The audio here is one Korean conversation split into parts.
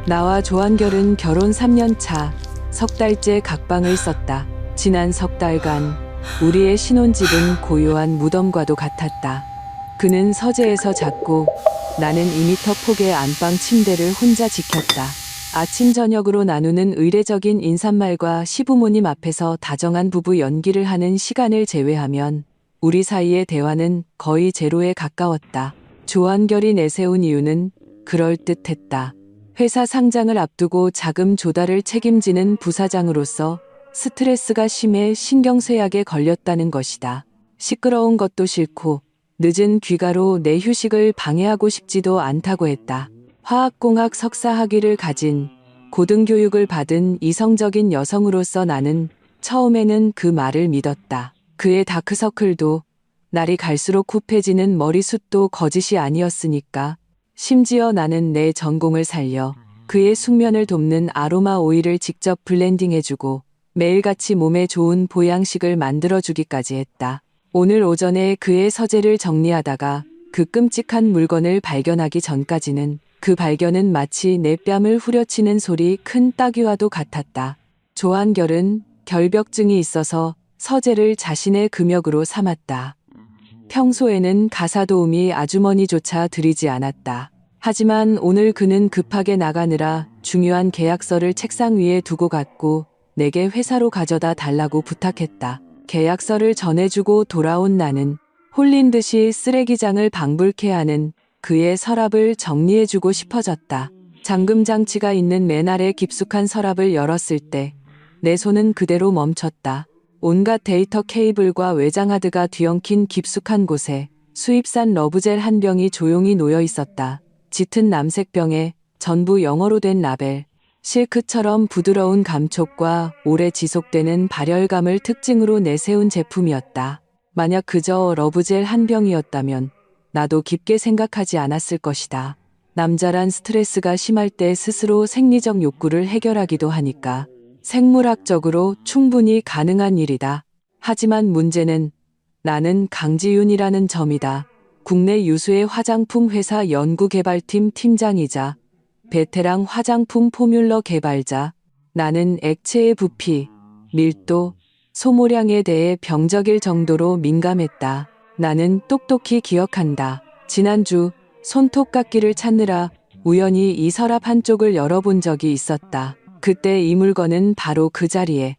나와 조한결은 결혼 3년 차, 석 달째 각방을 썼다. 지난 석 달간 우리의 신혼집은 고요한 무덤과도 같았다. 그는 서재에서 잤고 나는 2미터 폭의 안방 침대를 혼자 지켰다. 아침 저녁으로 나누는 의례적인 인사말과 시부모님 앞에서 다정한 부부 연기를 하는 시간을 제외하면 우리 사이의 대화는 거의 제로에 가까웠다. 조한결이 내세운 이유는 그럴듯했다. 회사 상장을 앞두고 자금 조달을 책임지는 부사장으로서 스트레스가 심해 신경쇠약에 걸렸다는 것이다. 시끄러운 것도 싫고 늦은 귀가로 내 휴식을 방해하고 싶지도 않다고 했다. 화학공학 석사 학위를 가진 고등교육을 받은 이성적인 여성으로서 나는 처음에는 그 말을 믿었다. 그의 다크서클도 날이 갈수록 굽해지는 머리숱도 거짓이 아니었으니까. 심지어 나는 내 전공을 살려 그의 숙면을 돕는 아로마 오일을 직접 블렌딩해주고 매일같이 몸에 좋은 보양식을 만들어주기까지 했다. 오늘 오전에 그의 서재를 정리하다가 그 끔찍한 물건을 발견하기 전까지는 그 발견은 마치 내 뺨을 후려치는 소리 큰 따귀와도 같았다. 조한결은 결벽증이 있어서 서재를 자신의 금역으로 삼았다. 평소에는 가사 도우미 아주머니조차 들이지 않았다. 하지만 오늘 그는 급하게 나가느라 중요한 계약서를 책상 위에 두고 갔고 내게 회사로 가져다 달라고 부탁했다. 계약서를 전해주고 돌아온 나는 홀린 듯이 쓰레기장을 방불케 하는 그의 서랍을 정리해주고 싶어졌다. 잠금 장치가 있는 맨 아래 깊숙한 서랍을 열었을 때 내 손은 그대로 멈췄다. 온갖 데이터 케이블과 외장하드가 뒤엉킨 깊숙한 곳에 수입산 러브젤 한 병이 조용히 놓여 있었다. 짙은 남색 병에 전부 영어로 된 라벨, 실크처럼 부드러운 감촉과 오래 지속되는 발열감을 특징으로 내세운 제품이었다. 만약 그저 러브젤 한 병이었다면 나도 깊게 생각하지 않았을 것이다. 남자란 스트레스가 심할 때 스스로 생리적 욕구를 해결하기도 하니까 생물학적으로 충분히 가능한 일이다. 하지만 문제는 나는 강지윤이라는 점이다. 국내 유수의 화장품 회사 연구개발팀 팀장이자 베테랑 화장품 포뮬러 개발자. 나는 액체의 부피, 밀도, 소모량에 대해 병적일 정도로 민감했다. 나는 똑똑히 기억한다. 지난주 손톱깎이를 찾느라 우연히 이 서랍 한쪽을 열어본 적이 있었다. 그때 이 물건은 바로 그 자리에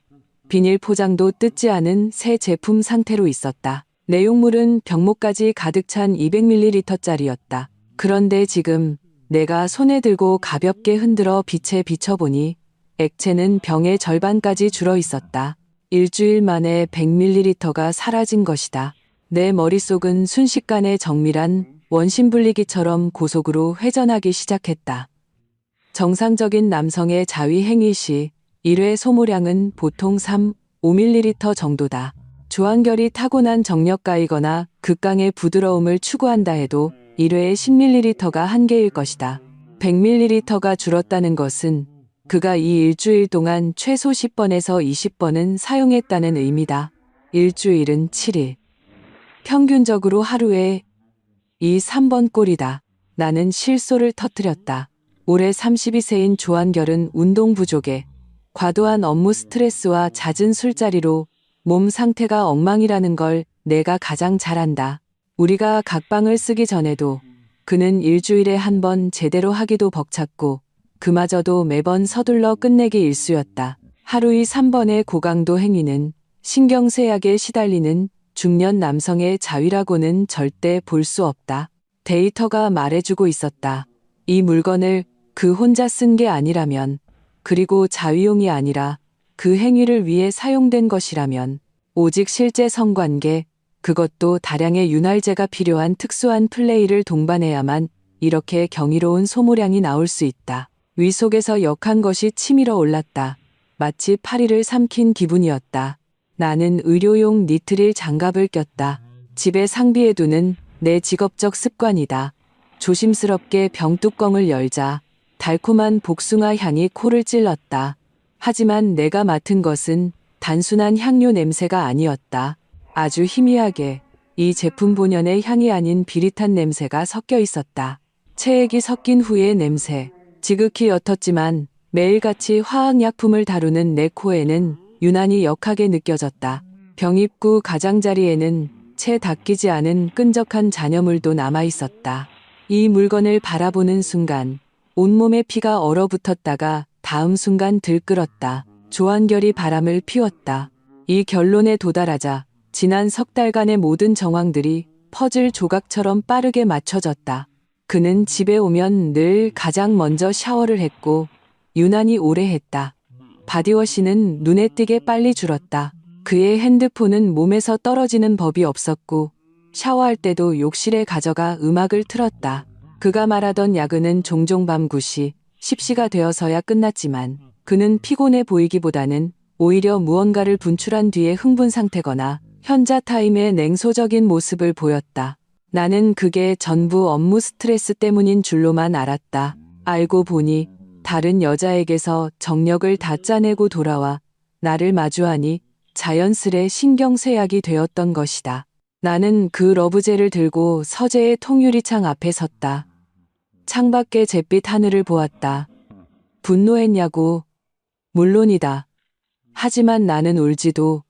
비닐 포장도 뜯지 않은 새 제품 상태로 있었다. 내용물은 병목까지 가득 찬 200ml짜리였다. 그런데 지금 내가 손에 들고 가볍게 흔들어 빛에 비춰보니 액체는 병의 절반까지 줄어 있었다. 일주일 만에 100ml가 사라진 것이다. 내 머릿속은 순식간에 정밀한 원심분리기처럼 고속으로 회전하기 시작했다. 정상적인 남성의 자위 행위 시 1회 소모량은 보통 3, 5ml 정도다. 조한결이 타고난 정력가이거나 극강의 부드러움을 추구한다 해도 1회에 10ml가 한계일 것이다. 100ml가 줄었다는 것은 그가 이 일주일 동안 최소 10번에서 20번은 사용했다는 의미다. 일주일은 7일. 평균적으로 하루에 3번 꼴이다. 나는 실소를 터뜨렸다. 올해 32세인 조한결은 운동 부족에 과도한 업무 스트레스와 잦은 술자리로 몸 상태가 엉망이라는 걸 내가 가장 잘 안다. 우리가 각방을 쓰기 전에도 그는 일주일에 한 번 제대로 하기도 벅찼고 그마저도 매번 서둘러 끝내기 일쑤였다. 하루의 3번의 고강도 행위는 신경쇠약에 시달리는 중년 남성의 자위라고는 절대 볼 수 없다. 데이터가 말해주고 있었다. 이 물건을 그 혼자 쓴 게 아니라면, 그리고 자위용이 아니라 그 행위를 위해 사용된 것이라면, 오직 실제 성관계, 그것도 다량의 윤활제가 필요한 특수한 플레이를 동반해야만 이렇게 경이로운 소모량이 나올 수 있다. 위 속에서 역한 것이 치밀어 올랐다. 마치 파리를 삼킨 기분이었다. 나는 의료용 니트릴 장갑을 꼈다. 집에 상비해두는 내 직업적 습관이다. 조심스럽게 병뚜껑을 열자 달콤한 복숭아 향이 코를 찔렀다. 하지만 내가 맡은 것은 단순한 향료 냄새가 아니었다. 아주 희미하게 이 제품 본연의 향이 아닌 비릿한 냄새가 섞여 있었다. 체액이 섞인 후의 냄새. 지극히 옅었지만 매일같이 화학약품을 다루는 내 코에는 유난히 역하게 느껴졌다. 병입구 가장자리에는 채 닦이지 않은 끈적한 잔여물도 남아있었다. 이 물건을 바라보는 순간 온몸에 피가 얼어붙었다가 다음 순간 들끓었다. 조한결이 바람을 피웠다. 이 결론에 도달하자 지난 석 달간의 모든 정황들이 퍼즐 조각처럼 빠르게 맞춰졌다. 그는 집에 오면 늘 가장 먼저 샤워를 했고 유난히 오래 했다. 바디워시는 눈에 띄게 빨리 줄었다. 그의 핸드폰은 몸에서 떨어지는 법이 없었고 샤워할 때도 욕실에 가져가 음악을 틀었다. 그가 말하던 야근은 종종 밤 9시, 10시가 되어서야 끝났지만 그는 피곤해 보이기보다는 오히려 무언가를 분출한 뒤에 흥분 상태거나 현자 타임의 냉소적인 모습을 보였다. 나는 그게 전부 업무 스트레스 때문인 줄로만 알았다. 알고 보니 다른 여자에게서 정력을 다 짜내고 돌아와 나를 마주하니 자연스레 신경쇠약이 되었던 것이다. 나는 그 러브젤을 들고 서재의 통유리창 앞에 섰다. 창밖의 잿빛 하늘을 보았다. 분노했냐고? 물론이다. 하지만 나는 울지도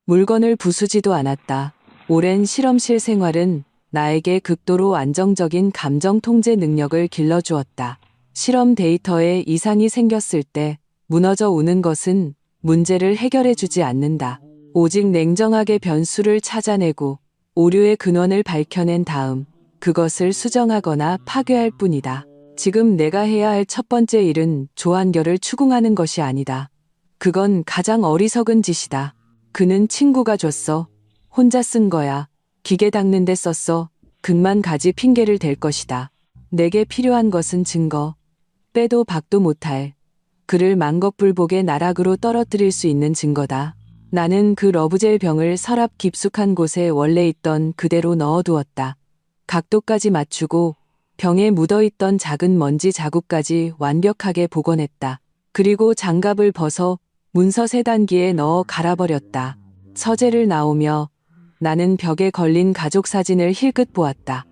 물건을 부수지도 않았다. 오랜 실험실 생활은 나에게 극도로 안정적인 감정 통제 능력을 길러주었다. 실험 데이터에 이상이 생겼을 때 무너져 오는 것은 문제를 해결해 주지 않는다. 오직 냉정하게 변수를 찾아내고 오류의 근원을 밝혀낸 다음 그것을 수정하거나 파괴할 뿐이다. 지금 내가 해야 할 첫 번째 일은 조한결을 추궁하는 것이 아니다. 그건 가장 어리석은 짓이다. 그는 친구가 줬어. 혼자 쓴 거야. 기계 닦는 데 썼어. 극만 가지 핑계를 댈 것이다. 내게 필요한 것은 증거. 빼도 박도 못할. 그를 만겁불복의 나락으로 떨어뜨릴 수 있는 증거다. 나는 그 러브젤 병을 서랍 깊숙한 곳에 원래 있던 그대로 넣어두었다. 각도까지 맞추고 병에 묻어있던 작은 먼지 자국까지 완벽하게 복원했다. 그리고 장갑을 벗어 문서 세단기에 넣어 갈아버렸다. 서재를 나오며 나는 벽에 걸린 가족 사진을 힐끗 보았다.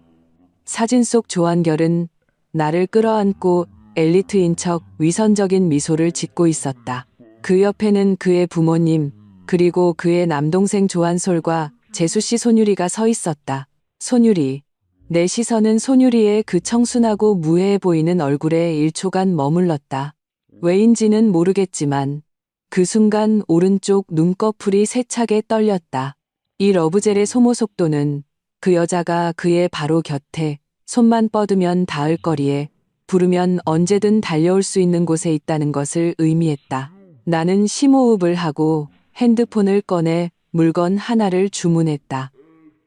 사진 속 조한결은 나를 끌어안고 엘리트인 척 위선적인 미소를 짓고 있었다. 그 옆에는 그의 부모님, 그리고 그의 남동생 조한솔과 재수씨 손유리가 서 있었다. 손유리. 내 시선은 손유리의 그 청순하고 무해해 보이는 얼굴에 1초간 머물렀다. 왜인지는 모르겠지만 그 순간 오른쪽 눈꺼풀이 세차게 떨렸다. 이 러브젤의 소모 속도는 그 여자가 그의 바로 곁에 손만 뻗으면 닿을 거리에 부르면 언제든 달려올 수 있는 곳에 있다는 것을 의미했다. 나는 심호흡을 하고 핸드폰을 꺼내 물건 하나를 주문했다.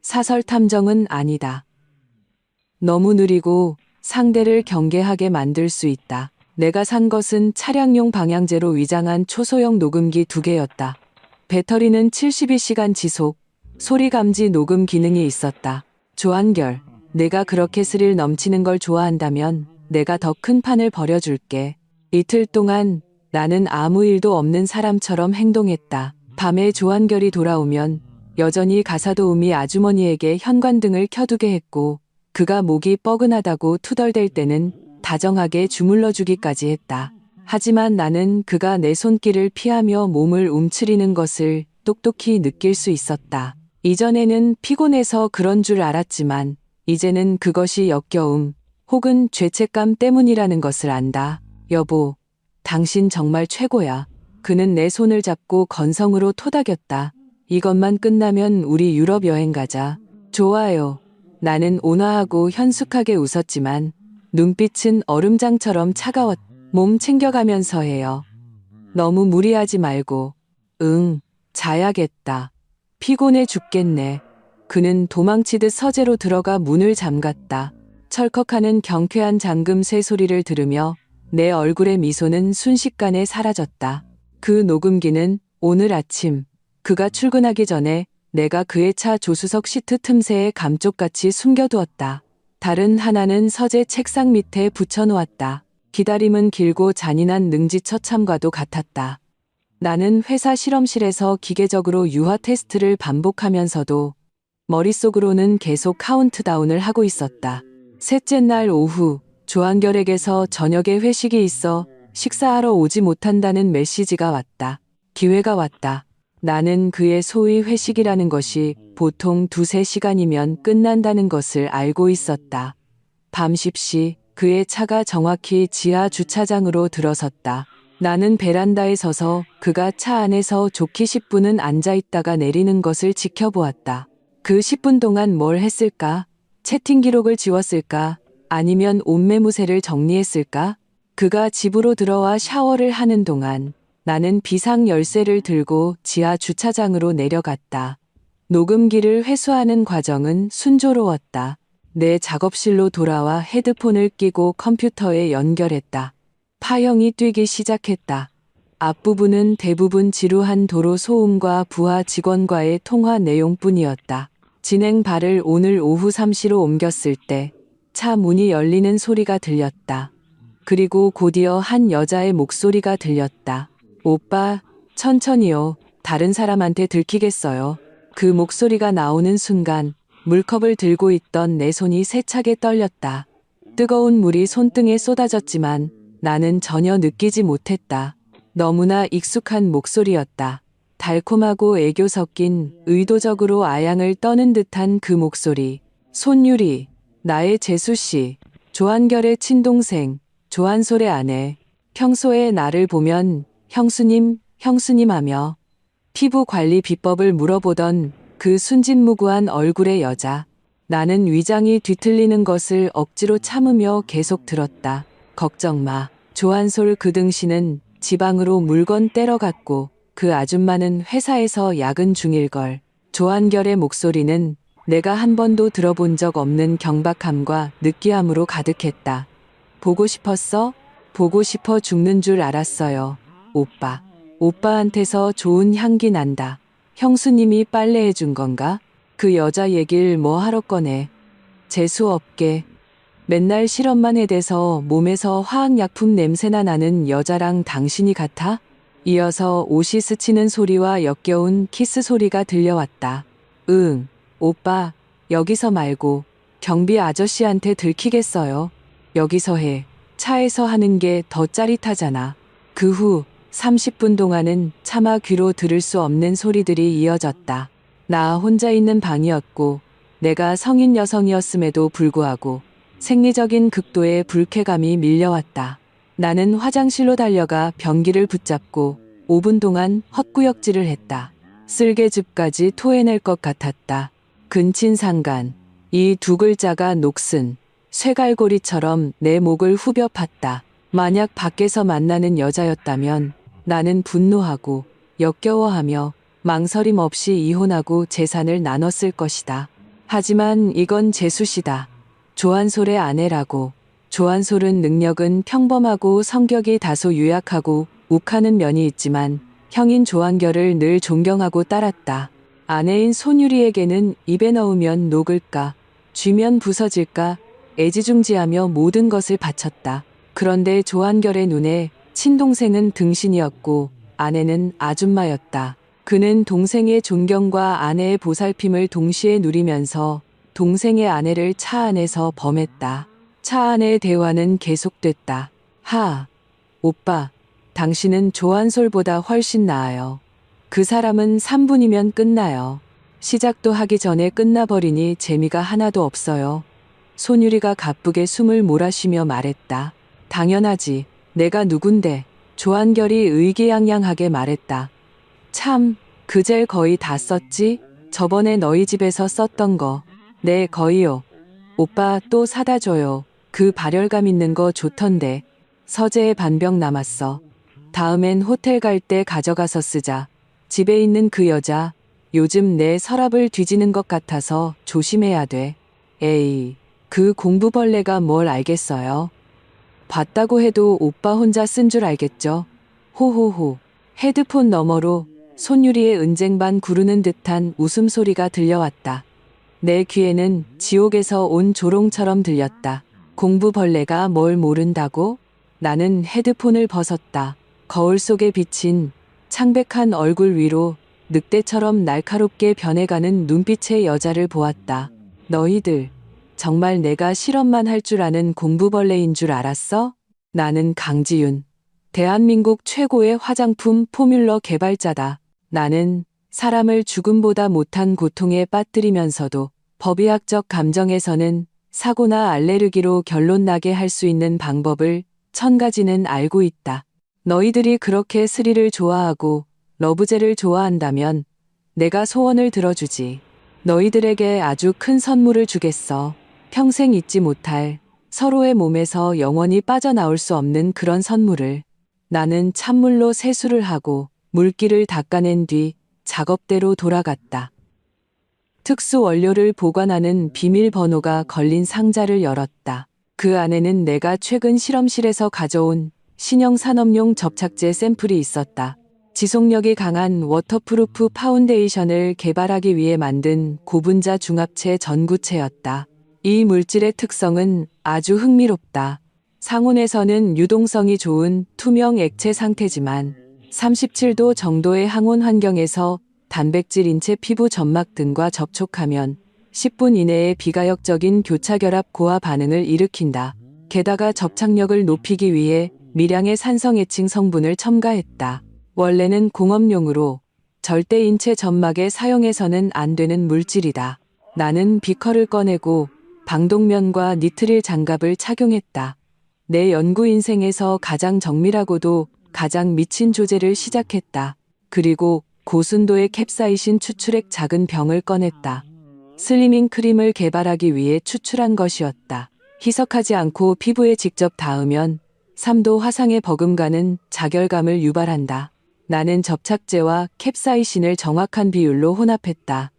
사설 탐정은 아니다. 너무 느리고 상대를 경계하게 만들 수 있다. 내가 산 것은 차량용 방향제로 위장한 초소형 녹음기 2개였다. 배터리는 72시간 지속, 소리 감지 녹음 기능이 있었다. 조한결, 내가 그렇게 스릴 넘치는 걸 좋아한다면 내가 더 큰 판을 벌여줄게. 이틀 동안 나는 아무 일도 없는 사람처럼 행동했다. 밤에 조한결이 돌아오면 여전히 가사도우미 아주머니에게 현관등을 켜두게 했고 그가 목이 뻐근하다고 투덜댈 때는 다정하게 주물러주기까지 했다. 하지만 나는 그가 내 손길을 피하며 몸을 움츠리는 것을 똑똑히 느낄 수 있었다. 이전에는 피곤해서 그런 줄 알았지만 이제는 그것이 역겨움 혹은 죄책감 때문이라는 것을 안다. 여보, 당신 정말 최고야. 그는 내 손을 잡고 건성으로 토닥였다. 이것만 끝나면 우리 유럽 여행 가자. 좋아요. 나는 온화하고 현숙하게 웃었지만 눈빛은 얼음장처럼 차가웠다. 몸 챙겨가면서 해요. 너무 무리하지 말고. 응, 자야겠다. 피곤해 죽겠네. 그는 도망치듯 서재로 들어가 문을 잠갔다. 철컥하는 경쾌한 잠금 새 소리를 들으며 내 얼굴의 미소는 순식간에 사라졌다. 그 녹음기는 오늘 아침 그가 출근하기 전에 내가 그의 차 조수석 시트 틈새에 감쪽같이 숨겨두었다. 다른 하나는 서재 책상 밑에 붙여놓았다. 기다림은 길고 잔인한 능지처참과도 같았다. 나는 회사 실험실에서 기계적으로 유화 테스트를 반복하면서도 머릿속으로는 계속 카운트다운을 하고 있었다. 셋째 날 오후 조한결에게서 저녁에 회식이 있어 식사하러 오지 못한다는 메시지가 왔다. 기회가 왔다. 나는 그의 소위 회식이라는 것이 보통 2~3시간이면 끝난다는 것을 알고 있었다. 밤 10시 그의 차가 정확히 지하 주차장으로 들어섰다. 나는 베란다에 서서 그가 차 안에서 좋게 10분은 앉아 있다가 내리는 것을 지켜보았다. 그 10분 동안 뭘 했을까? 채팅 기록을 지웠을까? 아니면 옷매무새를 정리했을까? 그가 집으로 들어와 샤워를 하는 동안 나는 비상 열쇠를 들고 지하 주차장으로 내려갔다. 녹음기를 회수하는 과정은 순조로웠다. 내 작업실로 돌아와 헤드폰을 끼고 컴퓨터에 연결했다. 파형이 뛰기 시작했다. 앞부분은 대부분 지루한 도로 소음과 부하 직원과의 통화 내용뿐이었다. 진행 발을 오늘 오후 3시로 옮겼을 때 차 문이 열리는 소리가 들렸다. 그리고 곧이어 한 여자의 목소리가 들렸다. 오빠, 천천히요. 다른 사람한테 들키겠어요. 그 목소리가 나오는 순간 물컵을 들고 있던 내 손이 세차게 떨렸다. 뜨거운 물이 손등에 쏟아졌지만 나는 전혀 느끼지 못했다. 너무나 익숙한 목소리였다. 달콤하고 애교 섞인 의도적으로 아양을 떠는 듯한 그 목소리. 손유리, 나의 재수씨, 조한결의 친동생, 조한솔의 아내. 평소에 나를 보면 형수님, 형수님 하며 피부 관리 비법을 물어보던 그 순진무구한 얼굴의 여자. 나는 위장이 뒤틀리는 것을 억지로 참으며 계속 들었다. 걱정 마. 조한솔 그 등신은 지방으로 물건 떼러 갔고 그 아줌마는 회사에서 야근 중일걸. 조한결의 목소리는 내가 한 번도 들어본 적 없는 경박함과 느끼함으로 가득했다. 보고 싶었어? 보고 싶어 죽는 줄 알았어요. 오빠. 오빠한테서 좋은 향기 난다. 형수님이 빨래해 준 건가? 그 여자 얘길 뭐 하러 꺼내. 재수 없게. 맨날 실험만 해대서 몸에서 화학약품 냄새나 나는 여자랑 당신이 같아? 이어서 옷이 스치는 소리와 역겨운 키스 소리가 들려왔다. 응, 오빠, 여기서 말고 경비 아저씨한테 들키겠어요. 여기서 해. 차에서 하는 게 더 짜릿하잖아. 그 후 30분 동안은 차마 귀로 들을 수 없는 소리들이 이어졌다. 나 혼자 있는 방이었고 내가 성인 여성이었음에도 불구하고 생리적인 극도의 불쾌감이 밀려왔다. 나는 화장실로 달려가 변기를 붙잡고 5분 동안 헛구역질을 했다. 쓸개즙까지 토해낼 것 같았다. 근친상간. 이 두 글자가 녹슨 쇠갈고리처럼 내 목을 후벼 팠다. 만약 밖에서 만나는 여자였다면 나는 분노하고 역겨워하며 망설임 없이 이혼하고 재산을 나눴을 것이다. 하지만 이건 재수씨다. 조한솔의 아내라고. 조한솔은 능력은 평범하고 성격이 다소 유약하고 욱하는 면이 있지만 형인 조한결을 늘 존경하고 따랐다. 아내인 손유리에게는 입에 넣으면 녹을까, 쥐면 부서질까 애지중지하며 모든 것을 바쳤다. 그런데 조한결의 눈에 친동생은 등신이었고 아내는 아줌마였다. 그는 동생의 존경과 아내의 보살핌을 동시에 누리면서 동생의 아내를 차 안에서 범했다. 차 안의 대화는 계속됐다. 오빠, 당신은 조한솔보다 훨씬 나아요. 그 사람은 3분이면 끝나요. 시작도 하기 전에 끝나버리니 재미가 하나도 없어요. 손유리가 가쁘게 숨을 몰아쉬며 말했다. 당연하지. 내가 누군데. 조한결이 의기양양하게 말했다. 참, 그 젤 거의 다 썼지? 저번에 너희 집에서 썼던 거. 네, 거의요. 오빠 또 사다 줘요. 그 발열감 있는 거 좋던데. 서재에 반병 남았어. 다음엔 호텔 갈 때 가져가서 쓰자. 집에 있는 그 여자, 요즘 내 서랍을 뒤지는 것 같아서 조심해야 돼. 에이, 그 공부벌레가 뭘 알겠어요. 봤다고 해도 오빠 혼자 쓴 줄 알겠죠. 호호호. 헤드폰 너머로 손유리의 은쟁반 구르는 듯한 웃음소리가 들려왔다. 내 귀에는 지옥에서 온 조롱처럼 들렸다. 공부벌레가 뭘 모른다고? 나는 헤드폰을 벗었다. 거울 속에 비친 창백한 얼굴 위로 늑대처럼 날카롭게 변해가는 눈빛의 여자를 보았다. 너희들, 정말 내가 실험만 할 줄 아는 공부벌레인 줄 알았어? 나는 강지윤. 대한민국 최고의 화장품 포뮬러 개발자다. 나는 사람을 죽음보다 못한 고통에 빠뜨리면서도 법의학적 감정에서는 사고나 알레르기로 결론 나게 할 수 있는 방법을 1000가지는 알고 있다. 너희들이 그렇게 스릴을 좋아하고 러브제를 좋아한다면 내가 소원을 들어주지. 너희들에게 아주 큰 선물을 주겠어. 평생 잊지 못할, 서로의 몸에서 영원히 빠져나올 수 없는 그런 선물을. 나는 찬물로 세수를 하고 물기를 닦아낸 뒤 작업대로 돌아갔다. 특수 원료를 보관하는 비밀번호가 걸린 상자를 열었다. 그 안에는 내가 최근 실험실에서 가져온 신형 산업용 접착제 샘플이 있었다. 지속력이 강한 워터프루프 파운데이션을 개발하기 위해 만든 고분자 중합체 전구체였다. 이 물질의 특성은 아주 흥미롭다. 상온에서는 유동성이 좋은 투명 액체 상태지만 37도 정도의 항온 환경에서 단백질 인체 피부 점막 등과 접촉하면 10분 이내에 비가역적인 교차결합 고화 반응을 일으킨다. 게다가 접착력을 높이기 위해 미량의 산성애칭 성분을 첨가했다. 원래는 공업용으로 절대 인체 점막에 사용해서는 안 되는 물질이다. 나는 비커를 꺼내고 방독면과 니트릴 장갑을 착용했다. 내 연구 인생에서 가장 정밀하고도 가장 미친 조제를 시작했다. 그리고 고순도의 캡사이신 추출액 작은 병을 꺼냈다. 슬리밍 크림을 개발하기 위해 추출한 것이었다. 희석하지 않고 피부에 직접 닿으면 3도 화상의 버금가는 자결감을 유발한다. 나는 접착제와 캡사이신을 정확한 비율로 혼합했다.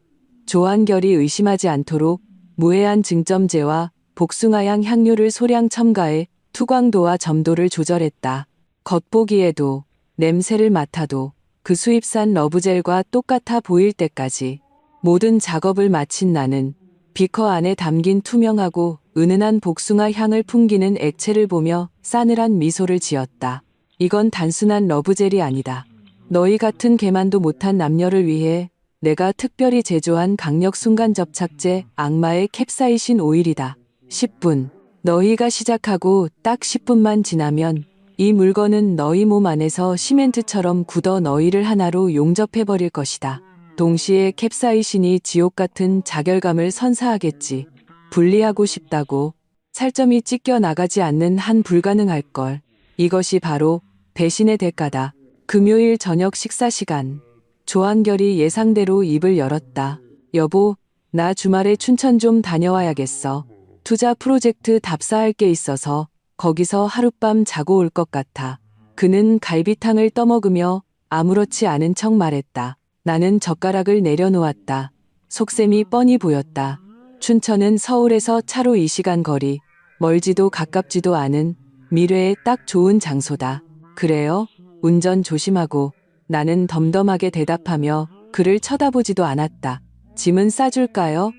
조한결이 의심하지 않도록 무해한 증점제와 복숭아향 향료를 소량 첨가해 투광도와 점도를 조절했다. 겉보기에도 냄새를 맡아도 그 수입산 러브젤과 똑같아 보일 때까지 모든 작업을 마친 나는 비커 안에 담긴 투명하고 은은한 복숭아 향을 풍기는 액체를 보며 싸늘한 미소를 지었다. 이건 단순한 러브젤이 아니다. 너희 같은 개만도 못한 남녀를 위해 내가 특별히 제조한 강력 순간 접착제 악마의 캡사이신 오일이다. 10분. 너희가 시작하고 딱 10분만 지나면 이 물건은 너희 몸 안에서 시멘트처럼 굳어 너희를 하나로 용접해버릴 것이다. 동시에 캡사이신이 지옥 같은 자결감을 선사하겠지. 분리하고 싶다고 살점이 찢겨 나가지 않는 한 불가능할 걸. 이것이 바로 배신의 대가다. 금요일 저녁 식사 시간. 조한결이 예상대로 입을 열었다. 여보, 나 주말에 춘천 좀 다녀와야겠어. 투자 프로젝트 답사할 게 있어서 거기서 하룻밤 자고 올 것 같아. 그는 갈비탕을 떠먹으며 아무렇지 않은 척 말했다. 나는 젓가락을 내려놓았다. 속셈이 뻔히 보였다. 춘천은 서울에서 차로 2시간 거리, 멀지도 가깝지도 않은 미래에 딱 좋은 장소다. 그래요? 운전 조심하고. 나는 덤덤하게 대답하며 그를 쳐다보지도 않았다. 짐은 싸줄까요?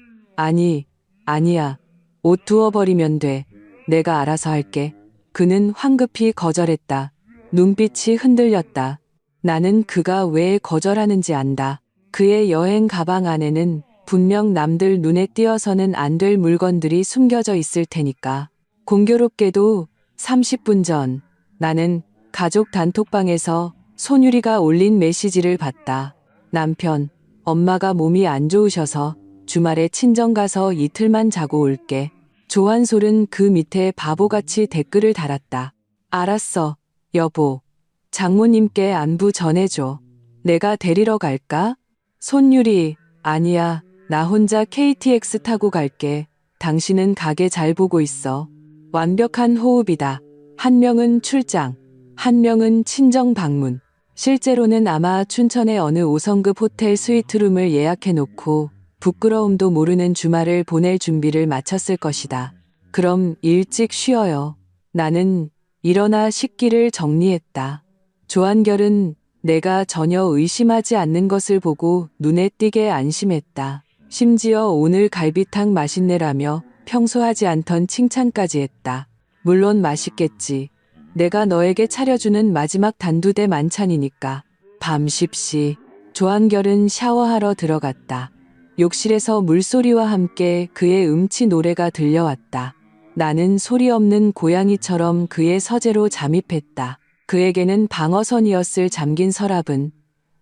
아니야. 옷 두어버리면 돼. 내가 알아서 할게. 그는 황급히 거절했다. 눈빛이 흔들렸다. 나는 그가 왜 거절하는지 안다. 그의 여행 가방 안에는 분명 남들 눈에 띄어서는 안 될 물건들이 숨겨져 있을 테니까. 공교롭게도 30분 전 나는 가족 단톡방에서 손유리가 올린 메시지를 봤다. 남편, 엄마가 몸이 안 좋으셔서 주말에 친정 가서 이틀만 자고 올게. 조한솔은 그 밑에 바보같이 댓글을 달았다. 알았어, 여보. 장모님께 안부 전해줘. 내가 데리러 갈까? 손유리, 아니야. 나 혼자 KTX 타고 갈게. 당신은 가게 잘 보고 있어. 완벽한 호흡이다. 한 명은 출장, 한 명은 친정 방문. 실제로는 아마 춘천의 어느 5성급 호텔 스위트룸을 예약해놓고 부끄러움도 모르는 주말을 보낼 준비를 마쳤을 것이다. 그럼 일찍 쉬어요. 나는 일어나 식기를 정리했다. 조한결은 내가 전혀 의심하지 않는 것을 보고 눈에 띄게 안심했다. 심지어 오늘 갈비탕 맛있네라며 평소 하지 않던 칭찬까지 했다. 물론 맛있겠지. 내가 너에게 차려주는 마지막 단두대 만찬이니까. 밤 10시. 조한결은 샤워하러 들어갔다. 욕실에서 물소리와 함께 그의 음치 노래가 들려왔다. 나는 소리 없는 고양이처럼 그의 서재로 잠입했다. 그에게는 방어선이었을 잠긴 서랍은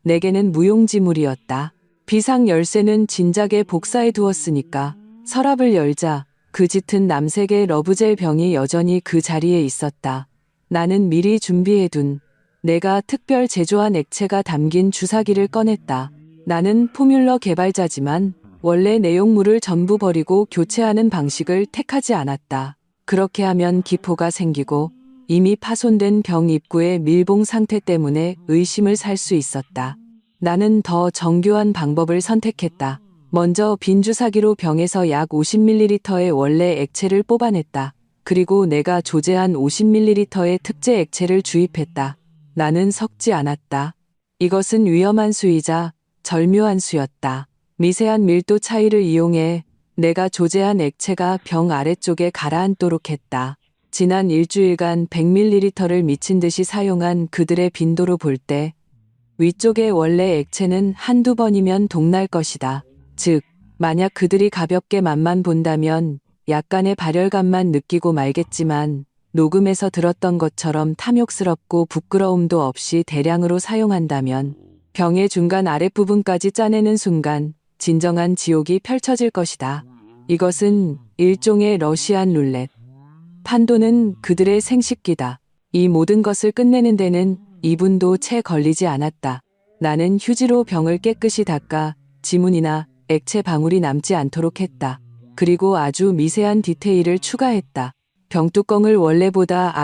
내게는 무용지물이었다. 비상 열쇠는 진작에 복사해 두었으니까 서랍을 열자 그 짙은 남색의 러브젤 병이 여전히 그 자리에 있었다. 나는 미리 준비해둔 내가 특별 제조한 액체가 담긴 주사기를 꺼냈다. 나는 포뮬러 개발자지만 원래 내용물을 전부 버리고 교체하는 방식을 택하지 않았다. 그렇게 하면 기포가 생기고 이미 파손된 병 입구의 밀봉 상태 때문에 의심을 살 수 있었다. 나는 더 정교한 방법을 선택했다. 먼저 빈 주사기로 병에서 약 50ml의 원래 액체를 뽑아냈다. 그리고 내가 조제한 50ml의 특제 액체를 주입했다. 나는 섞지 않았다. 이것은 위험한 수이자 절묘한 수였다. 미세한 밀도 차이를 이용해 내가 조제한 액체가 병 아래쪽에 가라앉도록 했다. 지난 일주일간 100ml를 미친 듯이 사용한 그들의 빈도로 볼 때 위쪽의 원래 액체는 한두 번이면 동날 것이다. 즉, 만약 그들이 가볍게 맛만 본다면 약간의 발열감만 느끼고 말겠지만 녹음에서 들었던 것처럼 탐욕스럽고 부끄러움도 없이 대량으로 사용한다면 병의 중간 아랫부분까지 짜내는 순간 진정한 지옥이 펼쳐질 것이다. 이것은 일종의 러시안 룰렛. 판도는 그들의 생식기다. 이 모든 것을 끝내는 데는 2분도 채 걸리지 않았다. 나는 휴지로 병을 깨끗이 닦아 지문이나 액체 방울이 남지 않도록 했다. 그리고 아주 미세한 디테일을 추가했다. 병뚜껑을 원래보다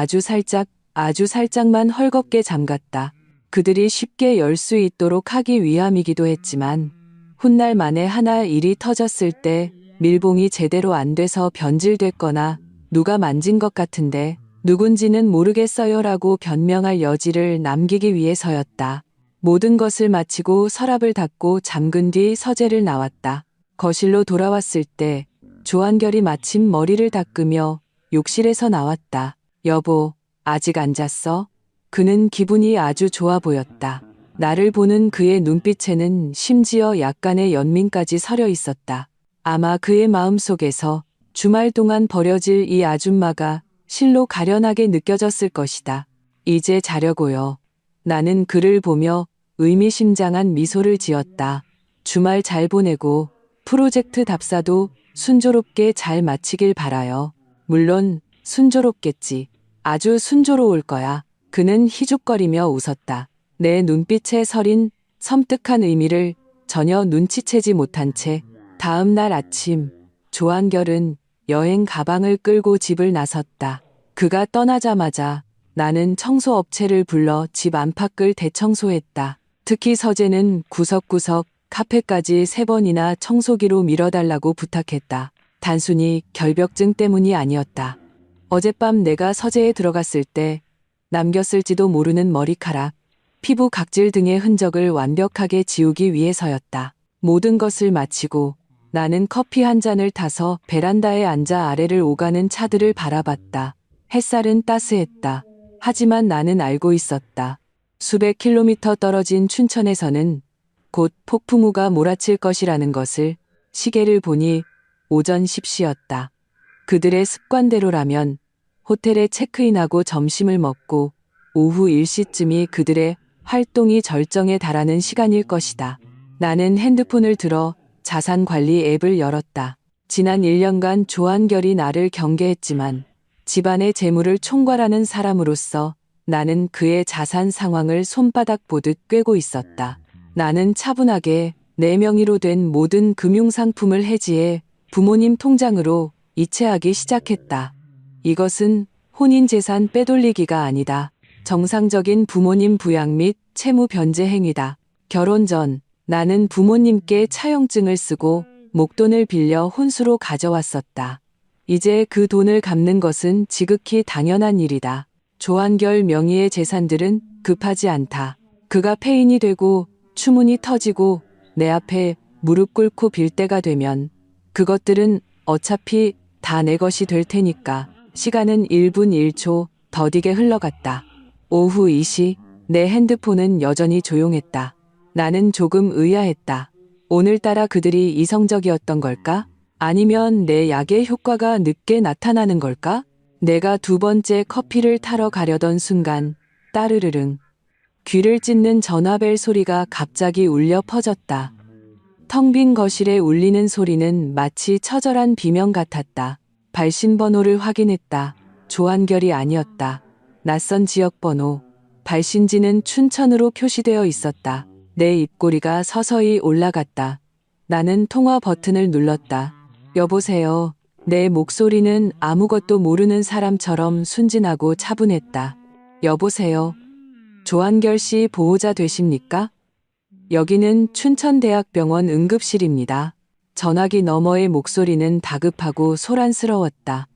아주 살짝만 헐겁게 잠갔다. 그들이 쉽게 열 수 있도록 하기 위함이기도 했지만 훗날 만에 하나 일이 터졌을 때 밀봉이 제대로 안 돼서 변질됐거나 누가 만진 것 같은데 누군지는 모르겠어요라고 변명할 여지를 남기기 위해서였다. 모든 것을 마치고 서랍을 닫고 잠근 뒤 서재를 나왔다. 거실로 돌아왔을 때 조한결이 마침 머리를 닦으며 욕실에서 나왔다. 여보, 아직 안 잤어? 그는 기분이 아주 좋아 보였다. 나를 보는 그의 눈빛에는 심지어 약간의 연민까지 서려 있었다. 아마 그의 마음속에서 주말 동안 버려질 이 아줌마가 실로 가련하게 느껴졌을 것이다. 이제 자려고요. 나는 그를 보며 의미심장한 미소를 지었다. 주말 잘 보내고 프로젝트 답사도 순조롭게 잘 마치길 바라요. 물론 순조롭겠지. 아주 순조로울 거야. 그는 희죽거리며 웃었다. 내 눈빛에 서린 섬뜩한 의미를 전혀 눈치채지 못한 채 다음 날 아침 조한결은 여행 가방을 끌고 집을 나섰다. 그가 떠나자마자 나는 청소업체를 불러 집 안팎을 대청소했다. 특히 서재는 구석구석 카페까지 3번이나 청소기로 밀어달라고 부탁했다. 단순히 결벽증 때문이 아니었다. 어젯밤 내가 서재에 들어갔을 때 남겼을지도 모르는 머리카락, 피부 각질 등의 흔적을 완벽하게 지우기 위해서였다. 모든 것을 마치고 나는 커피 한 잔을 타서 베란다에 앉아 아래를 오가는 차들을 바라봤다. 햇살은 따스했다. 하지만 나는 알고 있었다. 수백 킬로미터 떨어진 춘천에서는 곧 폭풍우가 몰아칠 것이라는 것을. 시계를 보니 오전 10시였다. 그들의 습관대로라면 호텔에 체크인하고 점심을 먹고 오후 1시쯤이 그들의 활동이 절정에 달하는 시간일 것이다. 나는 핸드폰을 들어 자산관리 앱을 열었다. 지난 1년간 조한결이 나를 경계했지만 집안의 재물을 총괄하는 사람으로서 나는 그의 자산 상황을 손바닥 보듯 꿰고 있었다. 나는 차분하게 내 명의로 된 모든 금융상품을 해지해 부모님 통장으로 이체하기 시작했다. 이것은 혼인재산 빼돌리기가 아니다. 정상적인 부모님 부양 및 채무 변제 행위다. 결혼 전 나는 부모님께 차용증을 쓰고 목돈을 빌려 혼수로 가져왔었다. 이제 그 돈을 갚는 것은 지극히 당연한 일이다. 조한결 명의의 재산들은 급하지 않다. 그가 폐인이 되고 추문이 터지고 내 앞에 무릎 꿇고 빌 때가 되면 그것들은 어차피 다 내 것이 될 테니까. 시간은 1분 1초 더디게 흘러갔다. 오후 2시 내 핸드폰은 여전히 조용했다. 나는 조금 의아했다. 오늘따라 그들이 이성적이었던 걸까? 아니면 내 약의 효과가 늦게 나타나는 걸까? 내가 두 번째 커피를 타러 가려던 순간 따르르릉 귀를 찢는 전화벨 소리가 갑자기 울려 퍼졌다. 텅 빈 거실에 울리는 소리는 마치 처절한 비명 같았다. 발신 번호를 확인했다. 조한결이 아니었다. 낯선 지역 번호. 발신지는 춘천으로 표시되어 있었다. 내 입꼬리가 서서히 올라갔다. 나는 통화 버튼을 눌렀다. 여보세요. 내 목소리는 아무것도 모르는 사람처럼 순진하고 차분했다. 여보세요. 조한결 씨 보호자 되십니까? 여기는 춘천대학병원 응급실입니다. 전화기 너머의 목소리는 다급하고 소란스러웠다.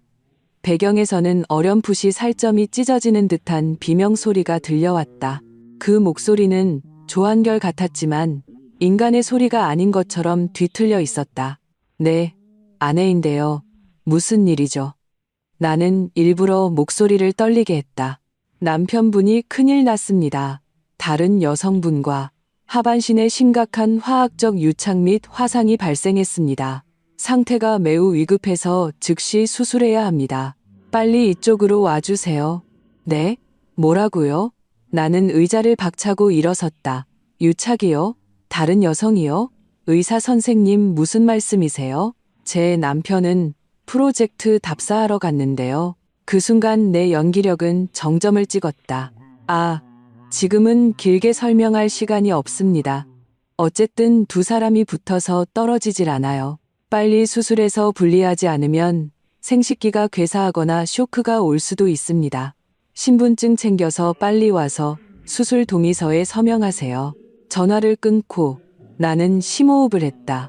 배경에서는 어렴풋이 살점이 찢어지는 듯한 비명소리가 들려왔다. 그 목소리는 조한결 같았지만 인간의 소리가 아닌 것처럼 뒤틀려 있었다. 네, 아내인데요. 무슨 일이죠? 나는 일부러 목소리를 떨리게 했다. 남편분이 큰일 났습니다. 다른 여성분과 하반신에 심각한 화학적 유착 및 화상이 발생했습니다. 상태가 매우 위급해서 즉시 수술해야 합니다. 빨리 이쪽으로 와주세요. 네? 뭐라고요? 나는 의자를 박차고 일어섰다. 유착이요? 다른 여성이요? 의사 선생님 무슨 말씀이세요? 제 남편은 프로젝트 답사하러 갔는데요. 그 순간 내 연기력은 정점을 찍었다. 아, 지금은 길게 설명할 시간이 없습니다. 어쨌든 두 사람이 붙어서 떨어지질 않아요. 빨리 수술해서 분리하지 않으면 생식기가 괴사하거나 쇼크가 올 수도 있습니다. 신분증 챙겨서 빨리 와서 수술 동의서에 서명하세요. 전화를 끊고 나는 심호흡을 했다.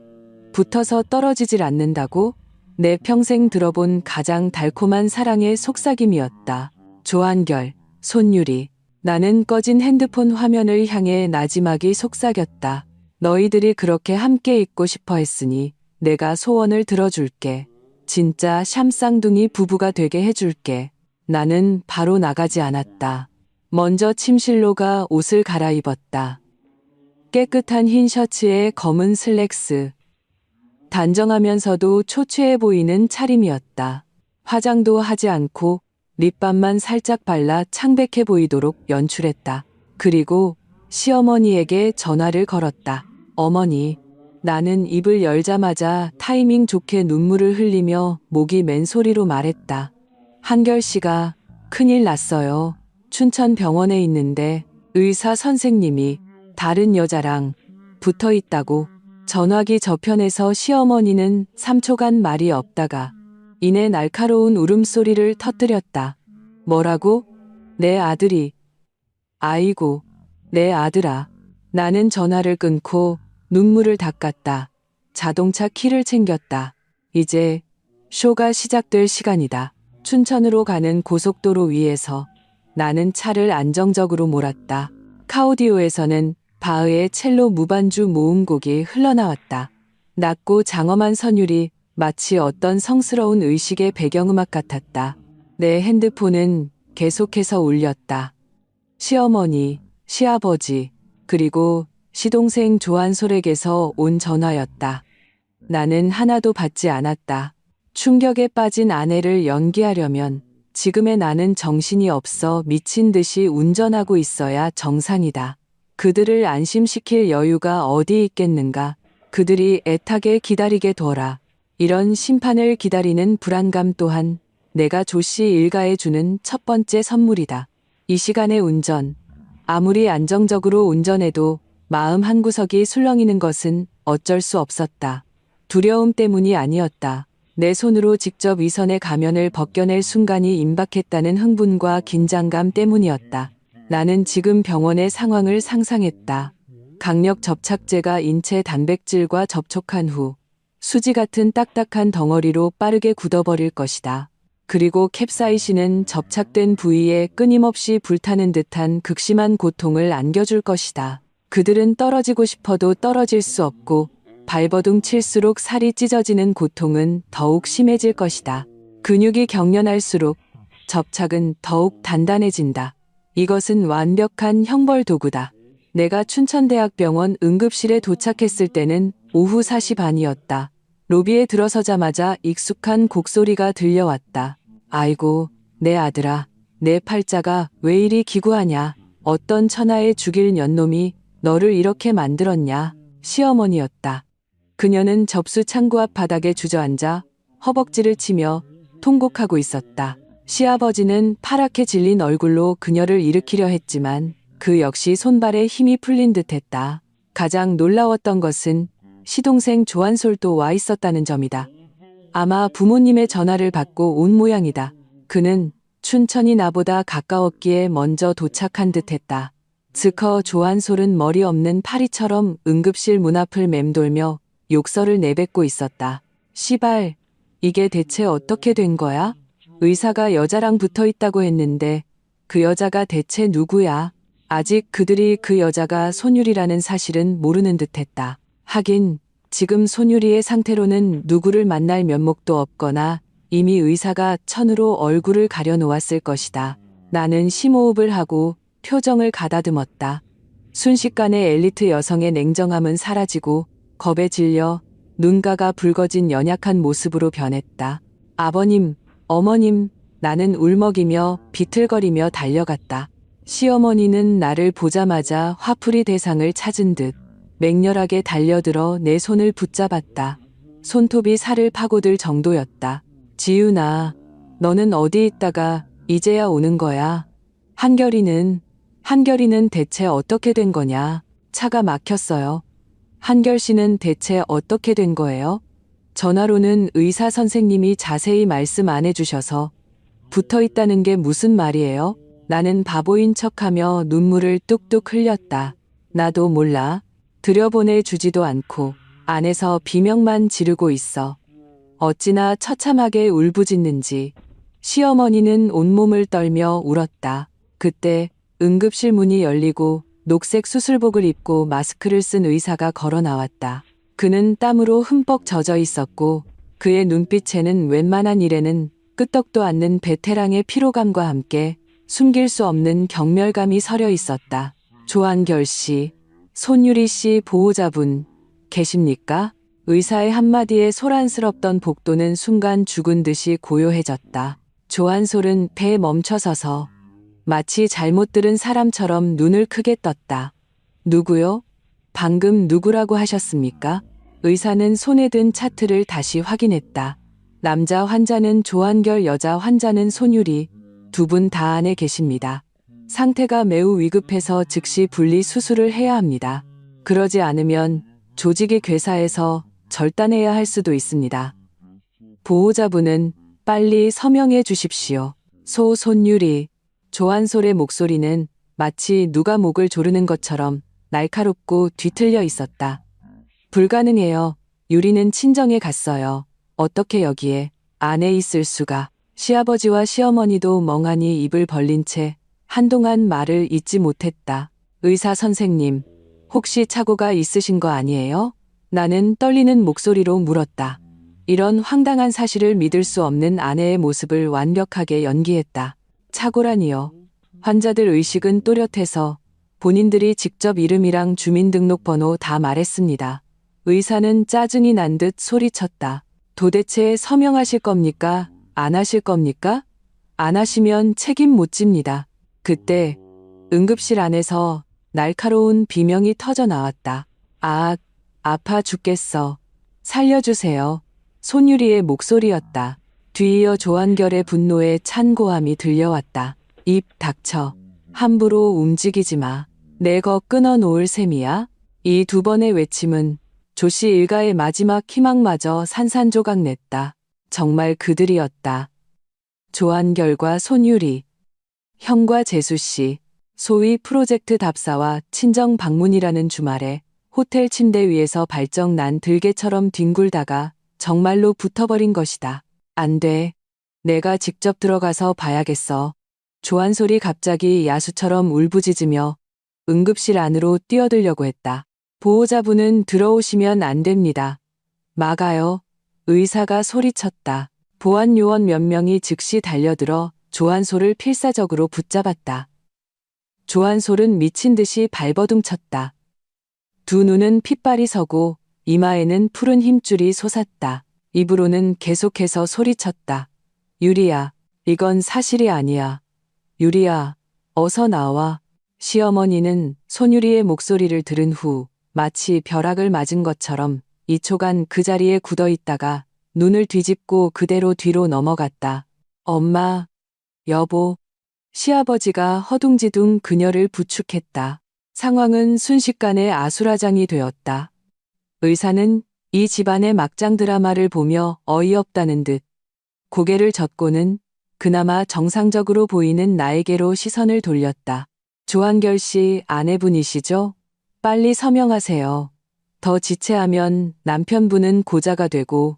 붙어서 떨어지질 않는다고? 내 평생 들어본 가장 달콤한 사랑의 속삭임이었다. 조한결, 손유리. 나는 꺼진 핸드폰 화면을 향해 나지막이 속삭였다. 너희들이 그렇게 함께 있고 싶어 했으니 내가 소원을 들어줄게. 진짜 샴쌍둥이 부부가 되게 해줄게. 나는 바로 나가지 않았다. 먼저 침실로 가 옷을 갈아입었다. 깨끗한 흰 셔츠에 검은 슬랙스. 단정하면서도 초췌해 보이는 차림이었다. 화장도 하지 않고 립밤만 살짝 발라 창백해 보이도록 연출했다. 그리고 시어머니에게 전화를 걸었다. 어머니, 나는 입을 열자마자 타이밍 좋게 눈물을 흘리며 목이 맨 소리로 말했다. 한결 씨가 큰일 났어요. 춘천 병원에 있는데 의사 선생님이 다른 여자랑 붙어 있다고. 전화기 저편에서 시어머니는 3초간 말이 없다가 이내 날카로운 울음소리를 터뜨렸다. 뭐라고? 내 아들이. 아이고, 내 아들아. 나는 전화를 끊고 눈물을 닦았다. 자동차 키를 챙겼다. 이제 쇼가 시작될 시간이다. 춘천으로 가는 고속도로 위에서 나는 차를 안정적으로 몰았다. 카오디오에서는 바흐의 첼로 무반주 모음곡이 흘러나왔다. 낮고 장엄한 선율이 마치 어떤 성스러운 의식의 배경음악 같았다. 내 핸드폰은 계속해서 울렸다. 시어머니, 시아버지, 그리고 시동생 조한솔에게서 온 전화였다. 나는 하나도 받지 않았다. 충격에 빠진 아내를 연기하려면 지금의 나는 정신이 없어 미친 듯이 운전하고 있어야 정상이다. 그들을 안심시킬 여유가 어디 있겠는가. 그들이 애타게 기다리게 둬라. 이런 심판을 기다리는 불안감 또한 내가 조씨 일가에 주는 첫 번째 선물이다. 이 시간의 운전. 아무리 안정적으로 운전해도 마음 한구석이 술렁이는 것은 어쩔 수 없었다. 두려움 때문이 아니었다. 내 손으로 직접 위선의 가면을 벗겨낼 순간이 임박했다는 흥분과 긴장감 때문이었다. 나는 지금 병원의 상황을 상상했다. 강력 접착제가 인체 단백질과 접촉한 후 수지 같은 딱딱한 덩어리로 빠르게 굳어버릴 것이다. 그리고 캡사이신은 접착된 부위에 끊임없이 불타는 듯한 극심한 고통을 안겨줄 것이다. 그들은 떨어지고 싶어도 떨어질 수 없고 발버둥 칠수록 살이 찢어지는 고통은 더욱 심해질 것이다. 근육이 경련할수록 접착은 더욱 단단해진다. 이것은 완벽한 형벌 도구다. 내가 춘천대학병원 응급실에 도착했을 때는 오후 4시 반이었다. 로비에 들어서자마자 익숙한 곡소리가 들려왔다. 아이고, 내 아들아. 내 팔자가 왜 이리 기구하냐. 어떤 천하에 죽일 년놈이 너를 이렇게 만들었냐. 시어머니였다. 그녀는 접수 창구 앞 바닥에 주저앉아 허벅지를 치며 통곡하고 있었다. 시아버지는 파랗게 질린 얼굴로 그녀를 일으키려 했지만 그 역시 손발에 힘이 풀린 듯했다. 가장 놀라웠던 것은 시동생 조한솔도 와 있었다는 점이다. 아마 부모님의 전화를 받고 온 모양이다. 그는 춘천이 나보다 가까웠기에 먼저 도착한 듯했다. 즉커 조한솔은 머리 없는 파리처럼 응급실 문 앞을 맴돌며 욕설을 내뱉고 있었다. 시발, 이게 대체 어떻게 된 거야? 의사가 여자랑 붙어 있다고 했는데 그 여자가 대체 누구야? 아직 그들이 그 여자가 손유리라는 사실은 모르는 듯했다. 하긴 지금 손유리의 상태로는 누구를 만날 면목도 없거나 이미 의사가 천으로 얼굴을 가려놓았을 것이다. 나는 심호흡을 하고 표정을 가다듬었다. 순식간에 엘리트 여성의 냉정함은 사라지고 겁에 질려 눈가가 붉어진 연약한 모습으로 변했다. 아버님, 어머님, 나는 울먹이며 비틀거리며 달려갔다. 시어머니는 나를 보자마자 화풀이 대상을 찾은 듯 맹렬하게 달려들어 내 손을 붙잡았다. 손톱이 살을 파고들 정도였다. 지윤아, 너는 어디 있다가 이제야 오는 거야? 한결이는 대체 어떻게 된 거냐? 차가 막혔어요. 한결 씨는 대체 어떻게 된 거예요? 전화로는 의사 선생님이 자세히 말씀 안 해주셔서 붙어 있다는 게 무슨 말이에요? 나는 바보인 척하며 눈물을 뚝뚝 흘렸다. 나도 몰라. 들여보내 주지도 않고 안에서 비명만 지르고 있어. 어찌나 처참하게 울부짖는지. 시어머니는 온몸을 떨며 울었다. 그때 응급실 문이 열리고 녹색 수술복을 입고 마스크를 쓴 의사가 걸어 나왔다. 그는 땀으로 흠뻑 젖어 있었고 그의 눈빛에는 웬만한 일에는 끄떡도 않는 베테랑의 피로감과 함께 숨길 수 없는 경멸감이 서려 있었다. 조한결 씨, 손유리 씨 보호자분 계십니까? 의사의 한마디에 소란스럽던 복도는 순간 죽은 듯이 고요해졌다. 조한솔은 배에 멈춰서서 마치 잘못 들은 사람처럼 눈을 크게 떴다. 누구요? 방금 누구라고 하셨습니까? 의사는 손에 든 차트를 다시 확인했다. 남자 환자는 조한결, 여자 환자는 손유리, 두 분 다 안에 계십니다. 상태가 매우 위급해서 즉시 분리 수술을 해야 합니다. 그러지 않으면 조직이 괴사해서 절단해야 할 수도 있습니다. 보호자분은 빨리 서명해 주십시오. 손유리. 조한솔의 목소리는 마치 누가 목을 조르는 것처럼 날카롭고 뒤틀려 있었다. 불가능해요. 유리는 친정에 갔어요. 어떻게 여기에 안에 있을 수가. 시아버지와 시어머니도 멍하니 입을 벌린 채 한동안 말을 잇지 못했다. 의사 선생님, 혹시 착오가 있으신 거 아니에요? 나는 떨리는 목소리로 물었다. 이런 황당한 사실을 믿을 수 없는 아내의 모습을 완벽하게 연기했다. 착오라니요. 환자들 의식은 또렷해서 본인들이 직접 이름이랑 주민등록번호 다 말했습니다. 의사는 짜증이 난 듯 소리쳤다. 도대체 서명하실 겁니까? 안 하실 겁니까? 안 하시면 책임 못 집니다. 그때 응급실 안에서 날카로운 비명이 터져 나왔다. 아, 아파 죽겠어. 살려주세요. 손유리의 목소리였다. 뒤이어 조한결의 분노에 찬 고함이 들려왔다. 입 닥쳐. 함부로 움직이지 마. 내 거 끊어 놓을 셈이야? 이 두 번의 외침은 조씨 일가의 마지막 희망마저 산산조각 냈다. 정말 그들이었다. 조한결과 손유리. 형과 재수씨. 소위 프로젝트 답사와 친정 방문이라는 주말에 호텔 침대 위에서 발정 난 들개처럼 뒹굴다가 정말로 붙어버린 것이다. 안 돼. 내가 직접 들어가서 봐야겠어. 조한솔이 갑자기 야수처럼 울부짖으며 응급실 안으로 뛰어들려고 했다. 보호자분은 들어오시면 안 됩니다. 막아요. 의사가 소리쳤다. 보안 요원 몇 명이 즉시 달려들어 조한솔을 필사적으로 붙잡았다. 조한솔은 미친 듯이 발버둥 쳤다. 두 눈은 핏발이 서고 이마에는 푸른 힘줄이 솟았다. 입으로는 계속해서 소리쳤다. 유리야, 이건 사실이 아니야. 유리야, 어서 나와. 시어머니는 손유리의 목소리를 들은 후 마치 벼락을 맞은 것처럼 2초간 그 자리에 굳어 있다가 눈을 뒤집고 그대로 뒤로 넘어갔다. 엄마, 여보. 시아버지가 허둥지둥 그녀를 부축했다. 상황은 순식간에 아수라장이 되었다. 의사는 이 집안의 막장 드라마를 보며 어이없다는 듯 고개를 젓고는 그나마 정상적으로 보이는 나에게로 시선을 돌렸다. 조한결 씨 아내분이시죠? 빨리 서명하세요. 더 지체하면 남편분은 고자가 되고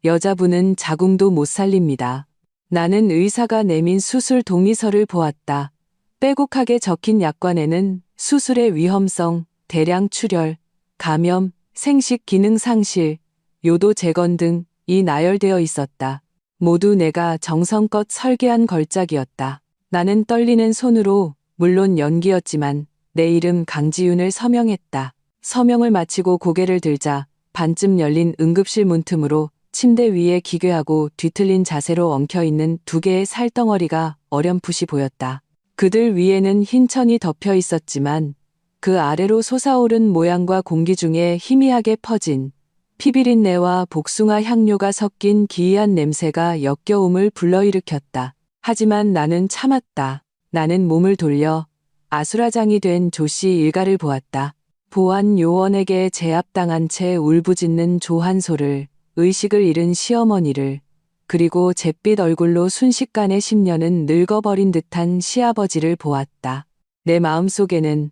여자분은 자궁도 못 살립니다. 나는 의사가 내민 수술 동의서를 보았다. 빼곡하게 적힌 약관에는 수술의 위험성, 대량 출혈, 감염, 생식 기능 상실, 요도 재건 등이 나열되어 있었다. 모두 내가 정성껏 설계한 걸작이었다. 나는 떨리는 손으로, 물론 연기였지만 내 이름 강지윤을 서명했다. 서명을 마치고 고개를 들자 반쯤 열린 응급실 문틈으로 침대 위에 기괴하고 뒤틀린 자세로 엉켜있는 두 개의 살덩어리가 어렴풋이 보였다. 그들 위에는 흰 천이 덮여 있었지만 그 아래로 솟아오른 모양과 공기 중에 희미하게 퍼진 피비린내와 복숭아 향료가 섞인 기이한 냄새가 역겨움을 불러일으켰다. 하지만 나는 참았다. 나는 몸을 돌려 아수라장이 된 조씨 일가를 보았다. 보안 요원에게 제압당한 채 울부짖는 조한솔을, 의식을 잃은 시어머니를, 그리고 잿빛 얼굴로 순식간에 10년은 늙어버린 듯한 시아버지를 보았다. 내 마음속에는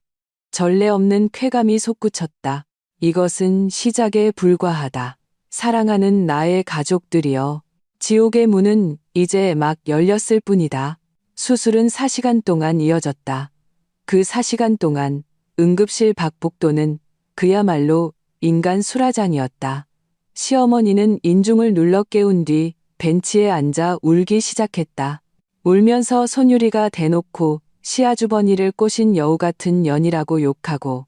전례 없는 쾌감이 솟구쳤다. 이것은 시작에 불과하다. 사랑하는 나의 가족들이여. 지옥의 문은 이제 막 열렸을 뿐이다. 수술은 4시간 동안 이어졌다. 그 4시간 동안 응급실 밖 복도는 그야말로 인간 수라장이었다. 시어머니는 인중을 눌러 깨운 뒤 벤치에 앉아 울기 시작했다. 울면서 손유리가 대놓고 시아주버니를 꼬신 여우 같은 년이라고 욕하고,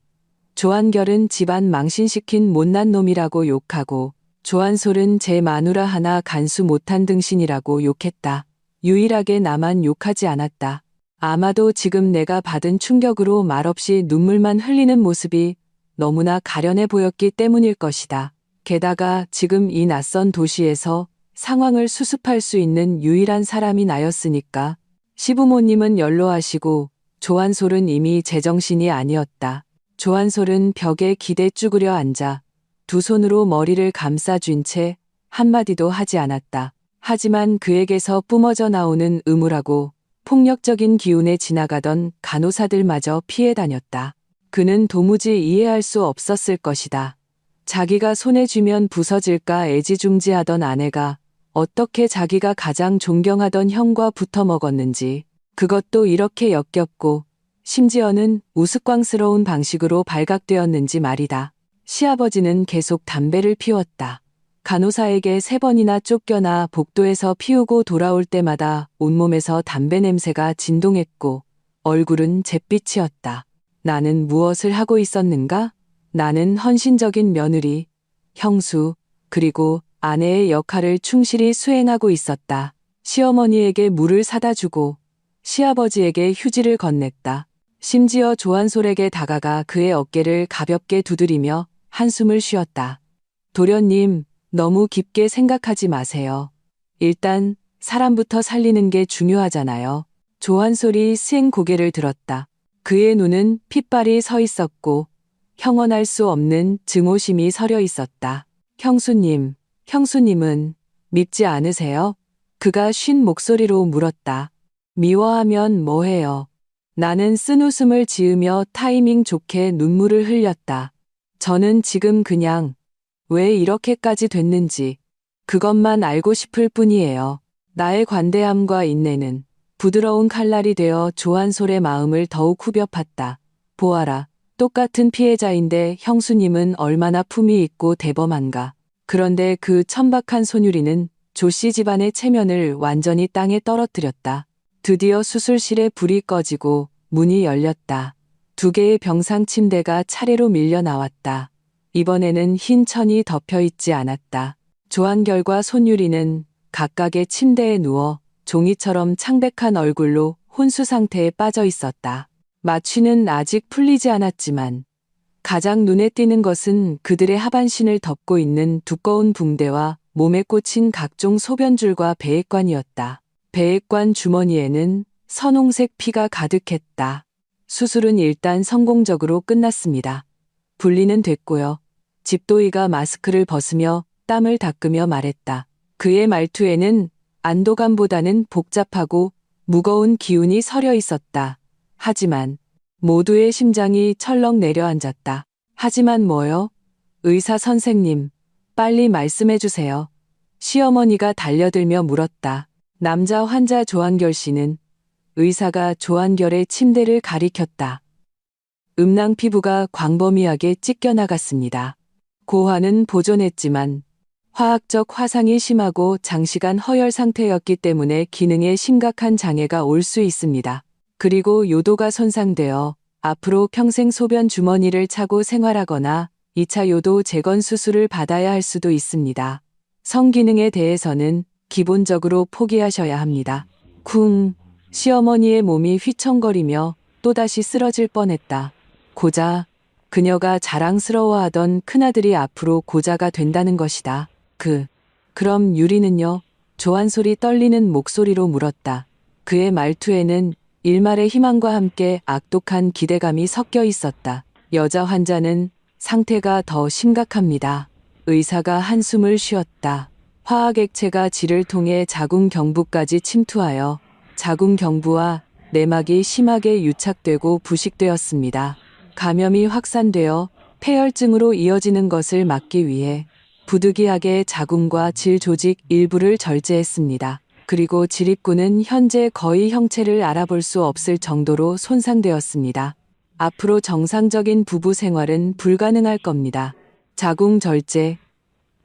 조한결은 집안 망신시킨 못난 놈이라고 욕하고, 조한솔은 제 마누라 하나 간수 못한 등신이라고 욕했다. 유일하게 나만 욕하지 않았다. 아마도 지금 내가 받은 충격으로 말없이 눈물만 흘리는 모습이 너무나 가련해 보였기 때문일 것이다. 게다가 지금 이 낯선 도시에서 상황을 수습할 수 있는 유일한 사람이 나였으니까. 시부모님은 연로하시고 조한솔은 이미 제정신이 아니었다. 조한솔은 벽에 기대 쭈그려 앉아 두 손으로 머리를 감싸쥔 채 한마디도 하지 않았다. 하지만 그에게서 뿜어져 나오는 음울하고 폭력적인 기운에 지나가던 간호사들마저 피해 다녔다. 그는 도무지 이해할 수 없었을 것이다. 자기가 손에 쥐면 부서질까 애지중지하던 아내가 어떻게 자기가 가장 존경하던 형과 붙어 먹었는지, 그것도 이렇게 역겹고 심지어는 우스꽝스러운 방식으로 발각되었는지 말이다. 시아버지는 계속 담배를 피웠다. 간호사에게 3번이나 쫓겨나 복도에서 피우고 돌아올 때마다 온몸에서 담배 냄새가 진동했고 얼굴은 잿빛이었다. 나는 무엇을 하고 있었는가? 나는 헌신적인 며느리, 형수, 그리고 아내의 역할을 충실히 수행하고 있었다. 시어머니에게 물을 사다 주고 시아버지에게 휴지를 건넸다. 심지어 조한솔에게 다가가 그의 어깨를 가볍게 두드리며 한숨을 쉬었다. 도련님, 너무 깊게 생각하지 마세요. 일단 사람부터 살리는 게 중요하잖아요. 조한솔이 쌩 고개를 들었다. 그의 눈은 핏발이 서 있었고 형언할 수 없는 증오심이 서려 있었다. 형수님은 밉지 않으세요? 그가 쉰 목소리로 물었다. 미워하면 뭐해요? 나는 쓴웃음을 지으며 타이밍 좋게 눈물을 흘렸다. 저는 지금 그냥 왜 이렇게까지 됐는지 그것만 알고 싶을 뿐이에요. 나의 관대함과 인내는 부드러운 칼날이 되어 조한솔의 마음을 더욱 후벼 팠다. 보아라, 똑같은 피해자인데 형수님은 얼마나 품이 있고 대범한가. 그런데 그 천박한 손유리는 조씨 집안의 체면을 완전히 땅에 떨어뜨렸다. 드디어 수술실에 불이 꺼지고 문이 열렸다. 2개의 병상 침대가 차례로 밀려 나왔다. 이번에는 흰 천이 덮여 있지 않았다. 조한결과 손유리는 각각의 침대에 누워 종이처럼 창백한 얼굴로 혼수 상태에 빠져 있었다. 마취는 아직 풀리지 않았지만 가장 눈에 띄는 것은 그들의 하반신을 덮고 있는 두꺼운 붕대와 몸에 꽂힌 각종 소변줄과 배액관이었다. 배액관 주머니에는 선홍색 피가 가득했다. 수술은 일단 성공적으로 끝났습니다. 분리는 됐고요. 집도이가 마스크를 벗으며 땀을 닦으며 말했다. 그의 말투에는 안도감보다는 복잡하고 무거운 기운이 서려 있었다. 하지만 모두의 심장이 철렁 내려앉았다. 하지만 뭐요? 의사 선생님, 빨리 말씀해 주세요. 시어머니가 달려들며 물었다. 남자 환자 조한결 씨는 의사가 조한결의 침대를 가리켰다. 음낭 피부가 광범위하게 찢겨나갔습니다. 고환은 보존했지만 화학적 화상이 심하고 장시간 허열 상태였기 때문에 기능에 심각한 장애가 올 수 있습니다. 그리고 요도가 손상되어 앞으로 평생 소변 주머니를 차고 생활하거나 2차 요도 재건 수술을 받아야 할 수도 있습니다. 성기능에 대해서는 기본적으로 포기하셔야 합니다. 쿵, 시어머니의 몸이 휘청거리며 또다시 쓰러질 뻔했다. 고자, 그녀가 자랑스러워하던 큰아들이 앞으로 고자가 된다는 것이다. 그럼 유리는요? 조한솔이 떨리는 목소리로 물었다. 그의 말투에는 일말의 희망과 함께 악독한 기대감이 섞여 있었다. 여자 환자는 상태가 더 심각합니다. 의사가 한숨을 쉬었다. 화학액체가 질을 통해 자궁경부까지 침투하여 자궁경부와 내막이 심하게 유착되고 부식되었습니다. 감염이 확산되어 폐혈증으로 이어지는 것을 막기 위해 부득이하게 자궁과 질 조직 일부를 절제했습니다. 그리고 질입구는 현재 거의 형체를 알아볼 수 없을 정도로 손상되었습니다. 앞으로 정상적인 부부 생활은 불가능할 겁니다. 자궁 절제,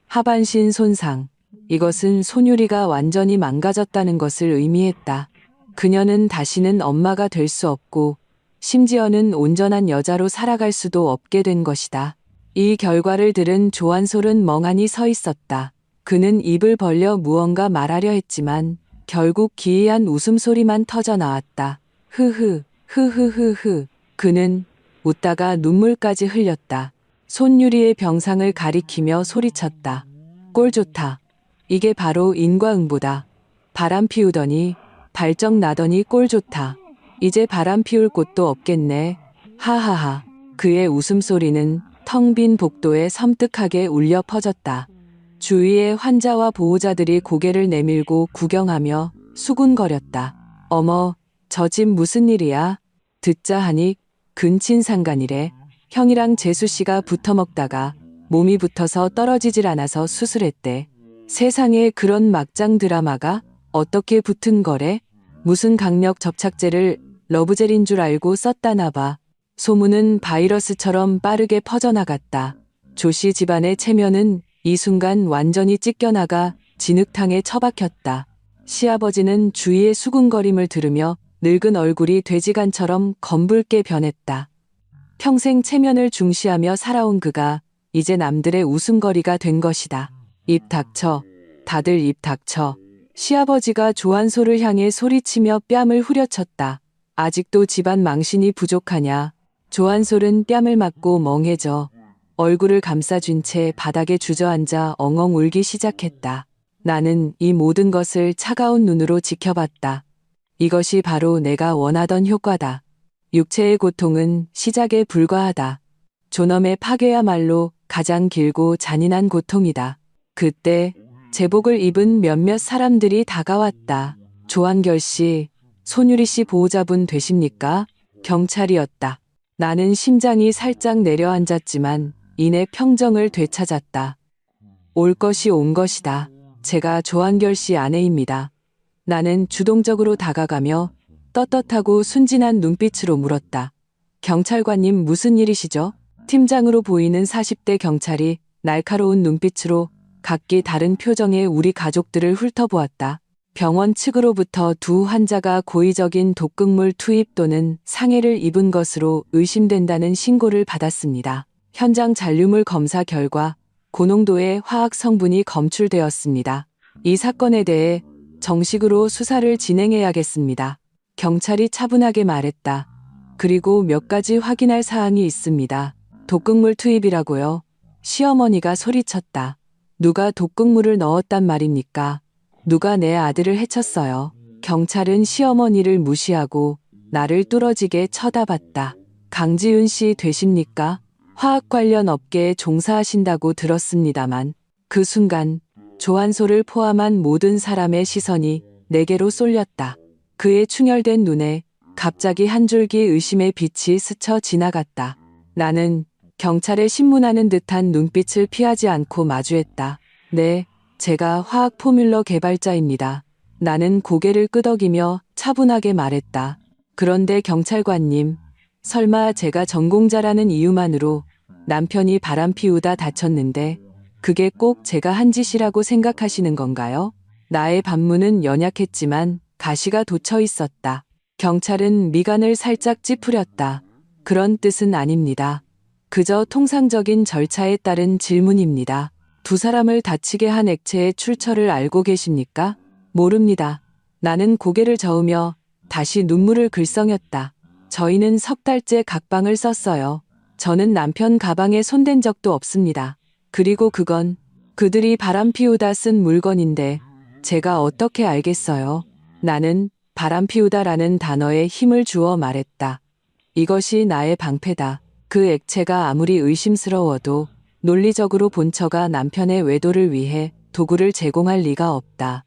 하반신 손상. 이것은 손유리가 완전히 망가졌다는 것을 의미했다. 그녀는 다시는 엄마가 될 수 없고 심지어는 온전한 여자로 살아갈 수도 없게 된 것이다. 이 결과를 들은 조한솔은 멍하니 서 있었다. 그는 입을 벌려 무언가 말하려 했지만 결국 기이한 웃음소리만 터져 나왔다. 흐흐흐흐흐흐. 그는 웃다가 눈물까지 흘렸다. 손유리의 병상을 가리키며 소리쳤다. 꼴 좋다. 이게 바로 인과응보다. 바람 피우더니 발정 나더니 꼴 좋다. 이제 바람 피울 곳도 없겠네. 하하하. 그의 웃음소리는 텅 빈 복도에 섬뜩하게 울려 퍼졌다. 주위의 환자와 보호자들이 고개를 내밀고 구경하며 수군거렸다. 어머, 저 집 무슨 일이야? 듣자 하니 근친상간이래. 형이랑 재수씨가 붙어먹다가 몸이 붙어서 떨어지질 않아서 수술했대. 세상에 그런 막장 드라마가 어떻게 붙은 거래? 무슨 강력 접착제를 러브젤인 줄 알고 썼다나 봐. 소문은 바이러스처럼 빠르게 퍼져나갔다. 조씨 집안의 체면은 이 순간 완전히 찢겨나가 진흙탕에 처박혔다. 시아버지는 주위의 수군거림을 들으며 늙은 얼굴이 돼지간처럼 검붉게 변했다. 평생 체면을 중시하며 살아온 그가 이제 남들의 웃음거리가 된 것이다. 입 닥쳐. 다들 입 닥쳐. 시아버지가 조한솔을 향해 소리치며 뺨을 후려쳤다. 아직도 집안 망신이 부족하냐. 조한솔은 뺨을 맞고 멍해져 얼굴을 감싸쥔 채 바닥에 주저앉아 엉엉 울기 시작했다. 나는 이 모든 것을 차가운 눈으로 지켜봤다. 이것이 바로 내가 원하던 효과다. 육체의 고통은 시작에 불과하다. 존엄의 파괴야말로 가장 길고 잔인한 고통이다. 그때 제복을 입은 몇몇 사람들이 다가왔다. 조한결 씨, 손유리 씨 보호자분 되십니까? 경찰이었다. 나는 심장이 살짝 내려앉았지만 이내 평정을 되찾았다. 올 것이 온 것이다. 제가 조한결 씨 아내입니다. 나는 주동적으로 다가가며 떳떳하고 순진한 눈빛으로 물었다. 경찰관님 무슨 일이시죠? 팀장으로 보이는 40대 경찰이 날카로운 눈빛으로 각기 다른 표정의 우리 가족들을 훑어보았다. 병원 측으로부터 두 환자가 고의적인 독극물 투입 또는 상해를 입은 것으로 의심된다는 신고를 받았습니다. 현장 잔류물 검사 결과 고농도의 화학 성분이 검출되었습니다. 이 사건에 대해 정식으로 수사를 진행해야겠습니다. 경찰이 차분하게 말했다. 그리고 몇 가지 확인할 사항이 있습니다. 독극물 투입이라고요? 시어머니가 소리쳤다. 누가 독극물을 넣었단 말입니까? 누가 내 아들을 해쳤어요. 경찰은 시어머니를 무시하고 나를 뚫어지게 쳐다봤다. 강지윤 씨 되십니까? 화학 관련 업계에 종사하신다고 들었습니다만 그 순간 조한소를 포함한 모든 사람의 시선이 내게로 쏠렸다. 그의 충혈된 눈에 갑자기 한 줄기 의심의 빛이 스쳐 지나갔다. 나는 경찰에 신문하는 듯한 눈빛을 피하지 않고 마주했다. 네, 제가 화학 포뮬러 개발자입니다. 나는 고개를 끄덕이며 차분하게 말했다. 그런데 경찰관님, 설마 제가 전공자라는 이유만으로 남편이 바람 피우다 다쳤는데 그게 꼭 제가 한 짓이라고 생각하시는 건가요? 나의 반문은 연약했지만 가시가 돋쳐 있었다. 경찰은 미간을 살짝 찌푸렸다. 그런 뜻은 아닙니다. 그저 통상적인 절차에 따른 질문입니다. 두 사람을 다치게 한 액체의 출처를 알고 계십니까? 모릅니다. 나는 고개를 저으며 다시 눈물을 글썽였다. 저희는 석 달째 각방을 썼어요. 저는 남편 가방에 손댄 적도 없습니다. 그리고 그건 그들이 바람 피우다 쓴 물건인데 제가 어떻게 알겠어요? 나는 바람 피우다라는 단어에 힘을 주어 말했다. 이것이 나의 방패다. 그 액체가 아무리 의심스러워도 논리적으로 본처가 남편의 외도를 위해 도구를 제공할 리가 없다.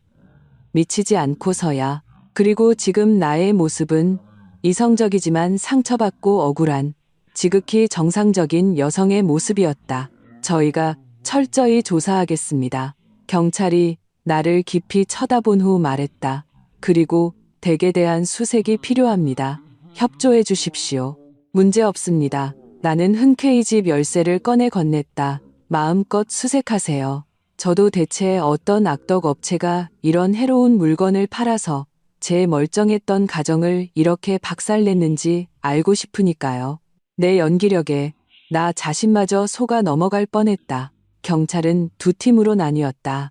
미치지 않고서야. 그리고 지금 나의 모습은 이성적이지만 상처받고 억울한 지극히 정상적인 여성의 모습이었다. 저희가 철저히 조사하겠습니다. 경찰이 나를 깊이 쳐다본 후 말했다. 그리고 댁에 대한 수색이 필요합니다. 협조해 주십시오. 문제 없습니다. 나는 흔쾌히 집 열쇠를 꺼내 건넸다. 마음껏 수색하세요. 저도 대체 어떤 악덕 업체가 이런 해로운 물건을 팔아서 제 멀쩡했던 가정을 이렇게 박살냈는지 알고 싶으니까요. 내 연기력에 나 자신마저 속아 넘어갈 뻔했다. 경찰은 두 팀으로 나뉘었다.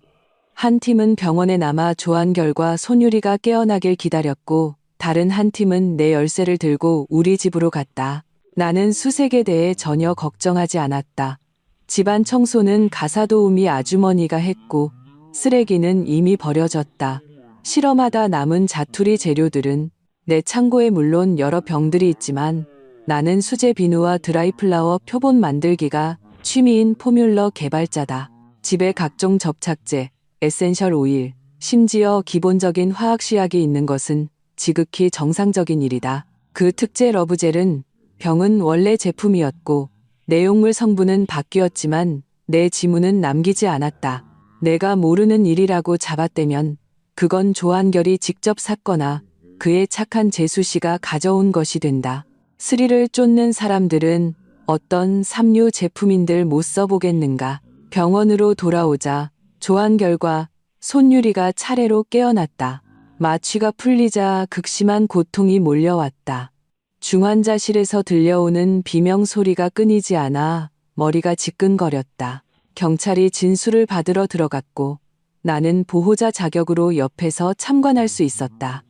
한 팀은 병원에 남아 조한결과 손유리가 깨어나길 기다렸고 다른 한 팀은 내 열쇠를 들고 우리 집으로 갔다. 나는 수색에 대해 전혀 걱정하지 않았다. 집안 청소는 가사도우미 아주머니가 했고 쓰레기는 이미 버려졌다. 실험하다 남은 자투리 재료들은 내 창고에 물론 여러 병들이 있지만 나는 수제 비누와 드라이플라워 표본 만들기가 취미인 포뮬러 개발자다. 집에 각종 접착제, 에센셜 오일, 심지어 기본적인 화학시약이 있는 것은 지극히 정상적인 일이다. 그 특제 러브젤은 병은 원래 제품이었고 내용물 성분은 바뀌었지만 내 지문은 남기지 않았다. 내가 모르는 일이라고 잡아떼면 그건 조한결이 직접 샀거나 그의 착한 재수씨가 가져온 것이 된다. 스릴을 쫓는 사람들은 어떤 삼류 제품인들 못 써보겠는가. 병원으로 돌아오자 조한결과 손유리가 차례로 깨어났다. 마취가 풀리자 극심한 고통이 몰려왔다. 중환자실에서 들려오는 비명 소리가 끊이지 않아 머리가 지끈거렸다. 경찰이 진술을 받으러 들어갔고 나는 보호자 자격으로 옆에서 참관할 수 있었다.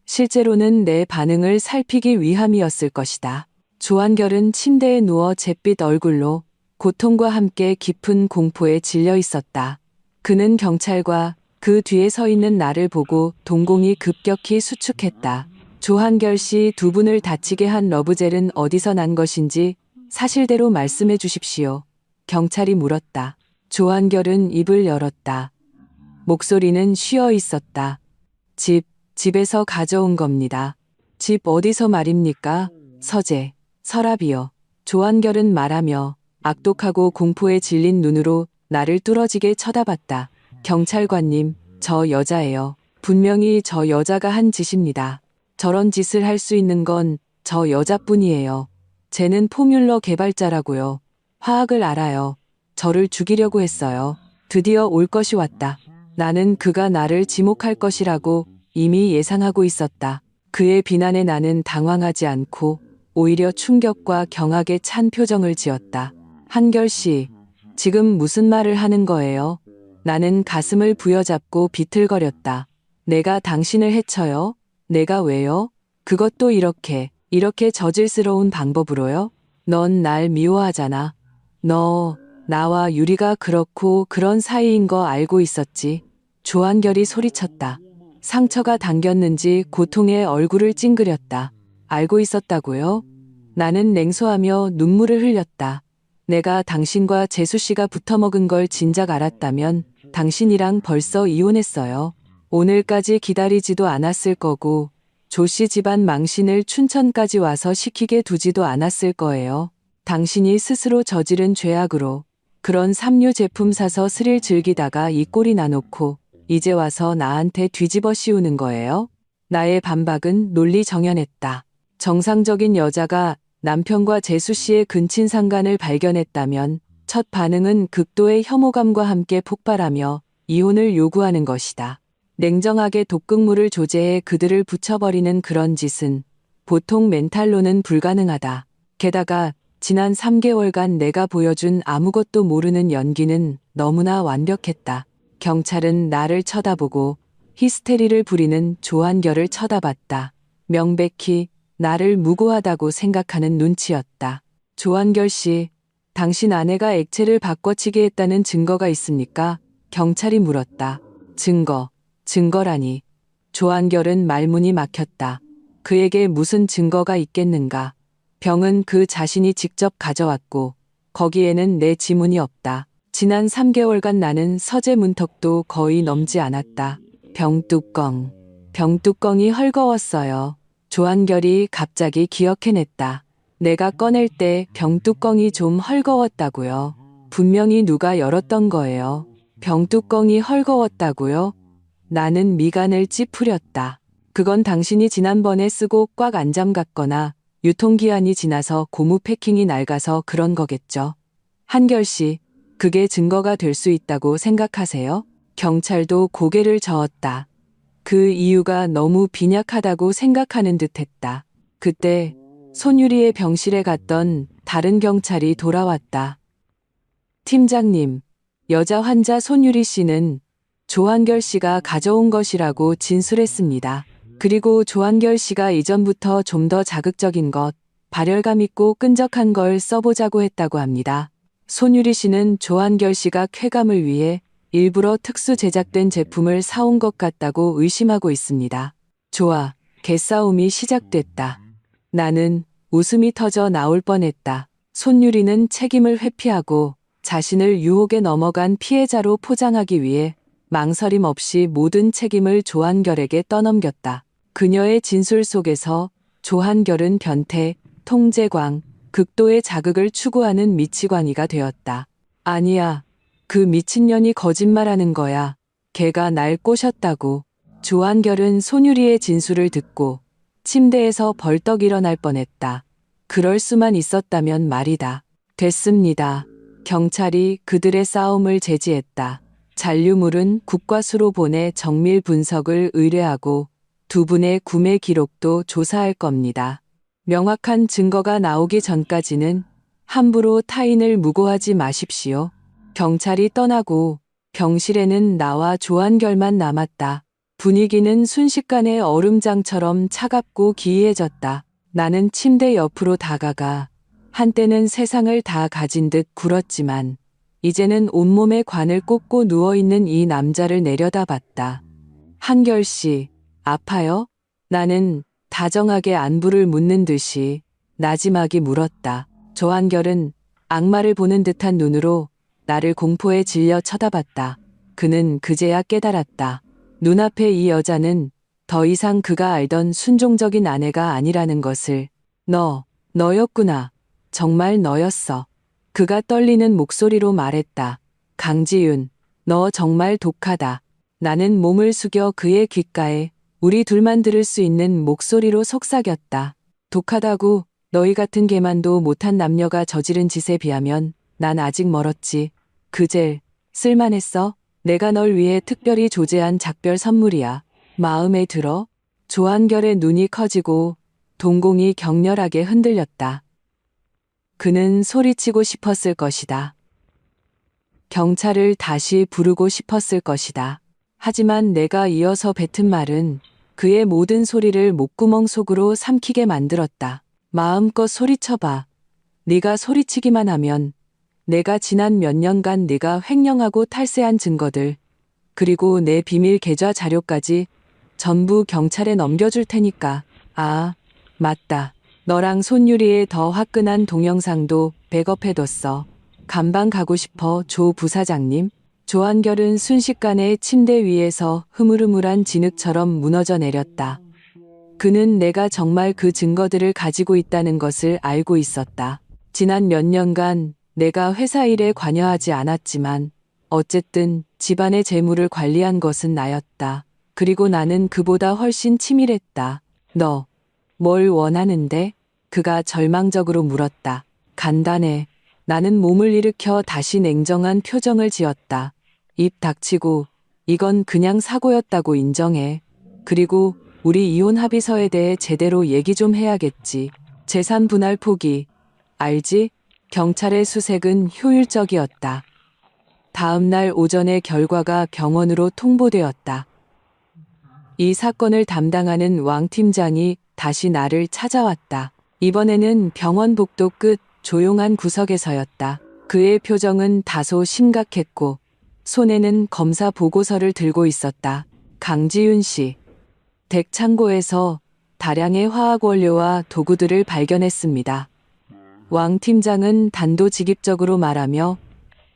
실제로는 내 반응을 살피기 위함이었을 것이다. 조한결은 침대에 누워 잿빛 얼굴로 고통과 함께 깊은 공포에 질려 있었다. 그는 경찰과 그 뒤에 서 있는 나를 보고 동공이 급격히 수축했다. 조한결 씨 두 분을 다치게 한 러브젤은 어디서 난 것인지 사실대로 말씀해 주십시오. 경찰이 물었다. 조한결은 입을 열었다. 목소리는 쉬어 있었다. 집에서 가져온 겁니다. 집 어디서 말입니까? 서재, 서랍이요. 조한결은 말하며 악독하고 공포에 질린 눈으로 나를 뚫어지게 쳐다봤다. 경찰관님, 저 여자예요. 분명히 저 여자가 한 짓입니다. 저런 짓을 할 수 있는 건 저 여자뿐이에요. 쟤는 포뮬러 개발자라고요. 화학을 알아요. 저를 죽이려고 했어요. 드디어 올 것이 왔다. 나는 그가 나를 지목할 것이라고 이미 예상하고 있었다. 그의 비난에 나는 당황하지 않고 오히려 충격과 경악에 찬 표정을 지었다. 한결 씨, 지금 무슨 말을 하는 거예요? 나는 가슴을 부여잡고 비틀거렸다. 내가 당신을 해쳐요? 내가 왜요? 그것도 이렇게 저질스러운 방법으로요? 넌 날 미워하잖아. 너, 나와 유리가 그렇고 그런 사이인 거 알고 있었지. 조한결이 소리쳤다. 상처가 당겼는지 고통에 얼굴을 찡그렸다. 알고 있었다고요? 나는 냉소하며 눈물을 흘렸다. 내가 당신과 재수 씨가 붙어먹은 걸 진작 알았다면 당신이랑 벌써 이혼했어요. 오늘까지 기다리지도 않았을 거고 조 씨 집안 망신을 춘천까지 와서 시키게 두지도 않았을 거예요. 당신이 스스로 저지른 죄악으로 그런 삼류 제품 사서 스릴 즐기다가 이 꼴이 나놓고 이제 와서 나한테 뒤집어 씌우는 거예요? 나의 반박은 논리정연했다. 정상적인 여자가 남편과 재수 씨의 근친상간을 발견했다면 첫 반응은 극도의 혐오감과 함께 폭발하며 이혼을 요구하는 것이다. 냉정하게 독극물을 조제해 그들을 붙여버리는 그런 짓은 보통 멘탈로는 불가능하다. 게다가 지난 3개월간 내가 보여준 아무것도 모르는 연기는 너무나 완벽했다. 경찰은 나를 쳐다보고 히스테리를 부리는 조한결을 쳐다봤다. 명백히 나를 무고하다고 생각하는 눈치였다. 조한결 씨, 당신 아내가 액체를 바꿔치게 했다는 증거가 있습니까? 경찰이 물었다. 증거라니. 조한결은 말문이 막혔다. 그에게 무슨 증거가 있겠는가. 병은 그 자신이 직접 가져왔고 거기에는 내 지문이 없다. 지난 3개월간 나는 서재 문턱도 거의 넘지 않았다. 병뚜껑이 헐거웠어요. 조한결이 갑자기 기억해냈다. 내가 꺼낼 때 병뚜껑이 좀 헐거웠다고요. 분명히 누가 열었던 거예요. 병뚜껑이 헐거웠다고요? 나는 미간을 찌푸렸다. 그건 당신이 지난번에 쓰고 꽉 안 잠갔거나 유통기한이 지나서 고무 패킹이 낡아서 그런 거겠죠. 한결 씨, 그게 증거가 될 수 있다고 생각하세요? 경찰도 고개를 저었다. 그 이유가 너무 빈약하다고 생각하는 듯했다. 그때 손유리의 병실에 갔던 다른 경찰이 돌아왔다. 팀장님, 여자 환자 손유리 씨는 조한결 씨가 가져온 것이라고 진술했습니다. 그리고 조한결 씨가 이전부터 좀 더 자극적인 것, 발열감 있고 끈적한 걸 써보자고 했다고 합니다. 손유리 씨는 조한결 씨가 쾌감을 위해 일부러 특수 제작된 제품을 사온 것 같다고 의심하고 있습니다. 좋아, 개싸움이 시작됐다. 나는 웃음이 터져 나올 뻔했다. 손유리는 책임을 회피하고 자신을 유혹에 넘어간 피해자로 포장하기 위해 망설임 없이 모든 책임을 조한결에게 떠넘겼다. 그녀의 진술 속에서 조한결은 변태, 통제광, 극도의 자극을 추구하는 미치광이가 되었다. 아니야, 그 미친년이 거짓말하는 거야. 걔가 날 꼬셨다고. 조한결은 손유리의 진술을 듣고 침대에서 벌떡 일어날 뻔했다. 그럴 수만 있었다면 말이다. 됐습니다. 경찰이 그들의 싸움을 제지했다. 잔류물은 국과수로 보내 정밀 분석을 의뢰하고 두 분의 구매 기록도 조사할 겁니다. 명확한 증거가 나오기 전까지는 함부로 타인을 무고하지 마십시오. 경찰이 떠나고 병실에는 나와 조한결만 남았다. 분위기는 순식간에 얼음장처럼 차갑고 기이해졌다. 나는 침대 옆으로 다가가 한때는 세상을 다 가진 듯 굴었지만 이제는 온몸에 관을 꽂고 누워있는 이 남자를 내려다봤다. 한결 씨, 아파요? 나는 다정하게 안부를 묻는 듯이 나지막이 물었다. 조한결은 악마를 보는 듯한 눈으로 나를 공포에 질려 쳐다봤다. 그는 그제야 깨달았다. 눈앞에 이 여자는 더 이상 그가 알던 순종적인 아내가 아니라는 것을. 너였구나. 정말 너였어. 그가 떨리는 목소리로 말했다. 강지윤, 너 정말 독하다. 나는 몸을 숙여 그의 귓가에 우리 둘만 들을 수 있는 목소리로 속삭였다. 독하다고? 너희 같은 개만도 못한 남녀가 저지른 짓에 비하면 난 아직 멀었지. 그 젤 쓸만했어? 내가 널 위해 특별히 조제한 작별 선물이야. 마음에 들어? 조한결의 눈이 커지고 동공이 격렬하게 흔들렸다. 그는 소리치고 싶었을 것이다. 경찰을 다시 부르고 싶었을 것이다. 하지만 내가 이어서 뱉은 말은 그의 모든 소리를 목구멍 속으로 삼키게 만들었다. 마음껏 소리쳐봐. 네가 소리치기만 하면 내가 지난 몇 년간 네가 횡령하고 탈세한 증거들, 그리고 내 비밀 계좌 자료까지 전부 경찰에 넘겨줄 테니까. 아, 맞다. 너랑 손유리의 더 화끈한 동영상도 백업해뒀어. 감방 가고 싶어, 조 부사장님? 조한결은 순식간에 침대 위에서 흐물흐물한 진흙처럼 무너져 내렸다. 그는 내가 정말 그 증거들을 가지고 있다는 것을 알고 있었다. 지난 몇 년간 내가 회사 일에 관여하지 않았지만 어쨌든 집안의 재물을 관리한 것은 나였다. 그리고 나는 그보다 훨씬 치밀했다. 너, 뭘 원하는데? 그가 절망적으로 물었다. 간단해. 나는 몸을 일으켜 다시 냉정한 표정을 지었다. 입 닥치고 이건 그냥 사고였다고 인정해. 그리고 우리 이혼 합의서에 대해 제대로 얘기 좀 해야겠지. 재산 분할 포기. 알지? 경찰의 수색은 효율적이었다. 다음 날 오전에 결과가 병원으로 통보되었다. 이 사건을 담당하는 왕 팀장이 다시 나를 찾아왔다. 이번에는 병원 복도 끝 조용한 구석에서였다. 그의 표정은 다소 심각했고 손에는 검사 보고서를 들고 있었다. 강지윤 씨. 댁 창고에서 다량의 화학 원료와 도구들을 발견했습니다. 왕 팀장은 단도직입적으로 말하며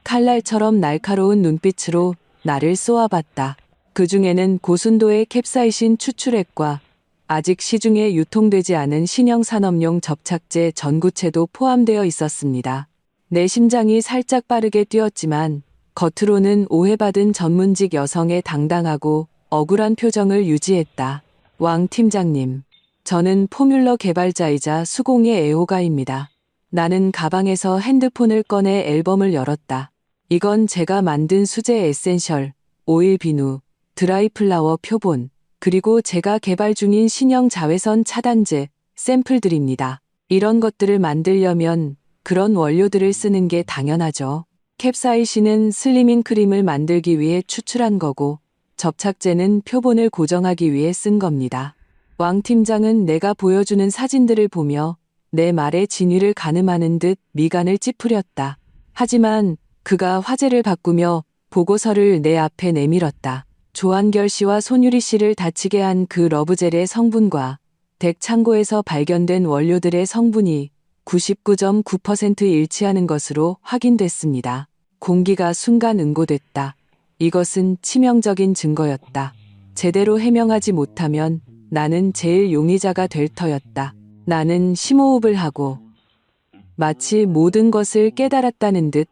칼날처럼 날카로운 눈빛으로 나를 쏘아봤다. 그 중에는 고순도의 캡사이신 추출액과 아직 시중에 유통되지 않은 신형 산업용 접착제 전구체도 포함되어 있었습니다. 내 심장이 살짝 빠르게 뛰었지만 겉으로는 오해받은 전문직 여성의 당당하고 억울한 표정을 유지했다. 왕 팀장님, 저는 포뮬러 개발자이자 수공예 애호가입니다. 나는 가방에서 핸드폰을 꺼내 앨범을 열었다. 이건 제가 만든 수제 에센셜, 오일 비누, 드라이 플라워 표본, 그리고 제가 개발 중인 신형 자외선 차단제, 샘플들입니다. 이런 것들을 만들려면 그런 원료들을 쓰는 게 당연하죠. 캡사이신은 슬리밍 크림을 만들기 위해 추출한 거고, 접착제는 표본을 고정하기 위해 쓴 겁니다. 왕 팀장은 내가 보여주는 사진들을 보며 내 말의 진위를 가늠하는 듯 미간을 찌푸렸다. 하지만 그가 화제를 바꾸며 보고서를 내 앞에 내밀었다. 조한결 씨와 손유리 씨를 다치게 한 그 러브젤의 성분과 댁 창고에서 발견된 원료들의 성분이 99.9% 일치하는 것으로 확인됐습니다. 공기가 순간 응고됐다. 이것은 치명적인 증거였다. 제대로 해명하지 못하면 나는 제일 용의자가 될 터였다. 나는 심호흡을 하고 마치 모든 것을 깨달았다는 듯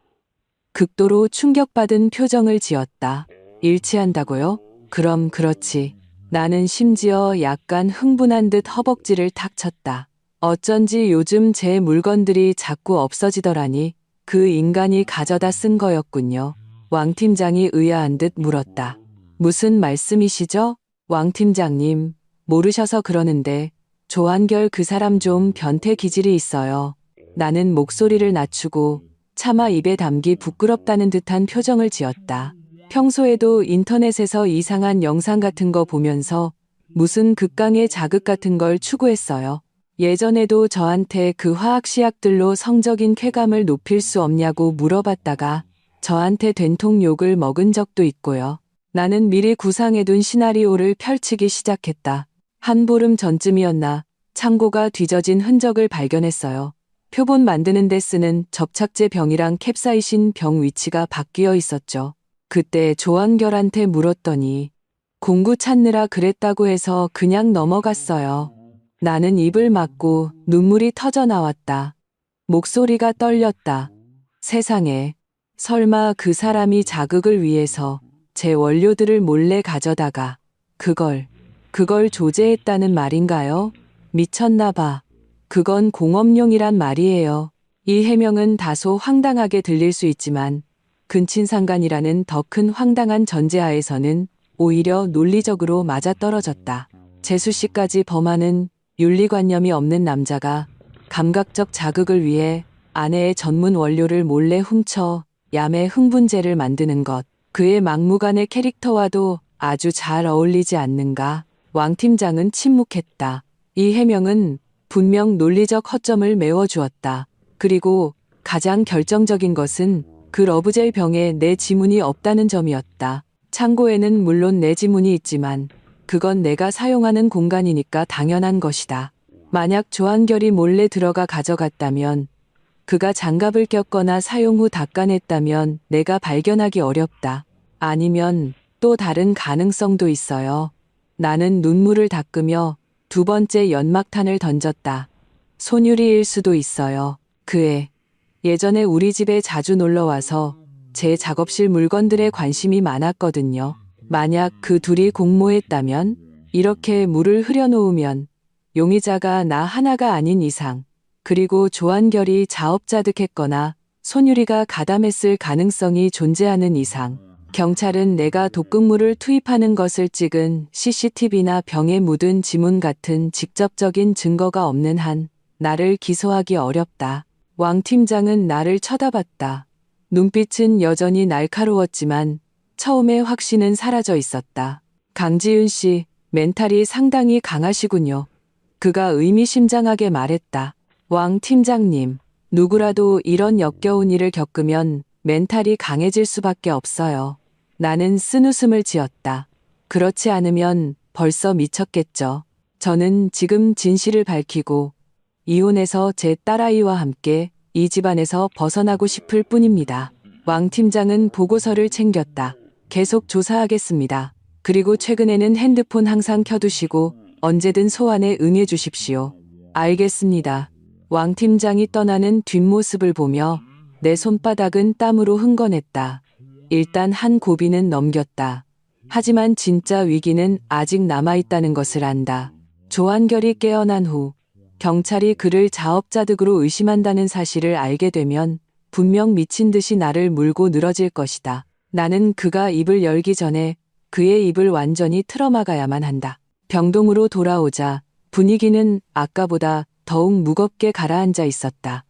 극도로 충격받은 표정을 지었다. 일치한다고요? 그럼 그렇지. 나는 심지어 약간 흥분한 듯 허벅지를 탁 쳤다. 어쩐지 요즘 제 물건들이 자꾸 없어지더라니. 그 인간이 가져다 쓴 거였군요. 왕 팀장이 의아한 듯 물었다. 무슨 말씀이시죠? 왕 팀장님, 모르셔서 그러는데 조한결 그 사람 좀 변태 기질이 있어요. 나는 목소리를 낮추고 차마 입에 담기 부끄럽다는 듯한 표정을 지었다. 평소에도 인터넷에서 이상한 영상 같은 거 보면서 무슨 극강의 자극 같은 걸 추구했어요. 예전에도 저한테 그 화학시약들로 성적인 쾌감을 높일 수 없냐고 물어봤다가 저한테 된통 욕을 먹은 적도 있고요. 나는 미리 구상해둔 시나리오를 펼치기 시작했다. 한 보름 전쯤이었나 창고가 뒤져진 흔적을 발견했어요. 표본 만드는 데 쓰는 접착제 병이랑 캡사이신 병 위치가 바뀌어 있었죠. 그때 조한결한테 물었더니 공구 찾느라 그랬다고 해서 그냥 넘어갔어요. 나는 입을 막고 눈물이 터져 나왔다. 목소리가 떨렸다. 세상에, 설마 그 사람이 자극을 위해서 제 원료들을 몰래 가져다가 그걸 조제했다는 말인가요? 미쳤나 봐. 그건 공업용이란 말이에요. 이 해명은 다소 황당하게 들릴 수 있지만 근친상간이라는 더 큰 황당한 전제하에서는 오히려 논리적으로 맞아떨어졌다. 재수씨까지 범하는 윤리관념이 없는 남자가 감각적 자극을 위해 아내의 전문 원료를 몰래 훔쳐 야매 흥분제를 만드는 것. 그의 막무가내 캐릭터와도 아주 잘 어울리지 않는가. 왕 팀장은 침묵했다. 이 해명은 분명 논리적 허점을 메워주었다. 그리고 가장 결정적인 것은 그 러브젤 병에 내 지문이 없다는 점이었다. 창고에는 물론 내 지문이 있지만 그건 내가 사용하는 공간이니까 당연한 것이다. 만약 조한결이 몰래 들어가 가져갔다면, 그가 장갑을 꼈거나 사용 후 닦아냈다면 내가 발견하기 어렵다. 아니면 또 다른 가능성도 있어요. 나는 눈물을 닦으며 두 번째 연막탄을 던졌다. 손유리일 수도 있어요. 그애 예전에 우리 집에 자주 놀러와서 제 작업실 물건들에 관심이 많았거든요. 만약 그 둘이 공모했다면, 이렇게 물을 흐려놓으면 용의자가 나 하나가 아닌 이상, 그리고 조한결이 자업자득했거나 손유리가 가담했을 가능성이 존재하는 이상, 경찰은 내가 독극물을 투입하는 것을 찍은 CCTV나 병에 묻은 지문 같은 직접적인 증거가 없는 한 나를 기소하기 어렵다. 왕 팀장은 나를 쳐다봤다. 눈빛은 여전히 날카로웠지만 처음의 확신은 사라져 있었다. 강지윤 씨, 멘탈이 상당히 강하시군요. 그가 의미심장하게 말했다. 왕 팀장님, 누구라도 이런 역겨운 일을 겪으면 멘탈이 강해질 수밖에 없어요. 나는 쓴웃음을 지었다. 그렇지 않으면 벌써 미쳤겠죠. 저는 지금 진실을 밝히고 이혼해서 제 딸아이와 함께 이 집안에서 벗어나고 싶을 뿐입니다. 왕 팀장은 보고서를 챙겼다. 계속 조사하겠습니다. 그리고 최근에는 핸드폰 항상 켜두시고 언제든 소환에 응해 주십시오. 알겠습니다. 왕 팀장이 떠나는 뒷모습을 보며 내 손바닥은 땀으로 흥건했다. 일단 한 고비는 넘겼다. 하지만 진짜 위기는 아직 남아있다는 것을 안다. 조한결이 깨어난 후 경찰이 그를 자업자득으로 의심한다는 사실을 알게 되면 분명 미친 듯이 나를 물고 늘어질 것이다. 나는 그가 입을 열기 전에 그의 입을 완전히 틀어막아야만 한다. 병동으로 돌아오자 분위기는 아까보다 더욱 무겁게 가라앉아 있었다.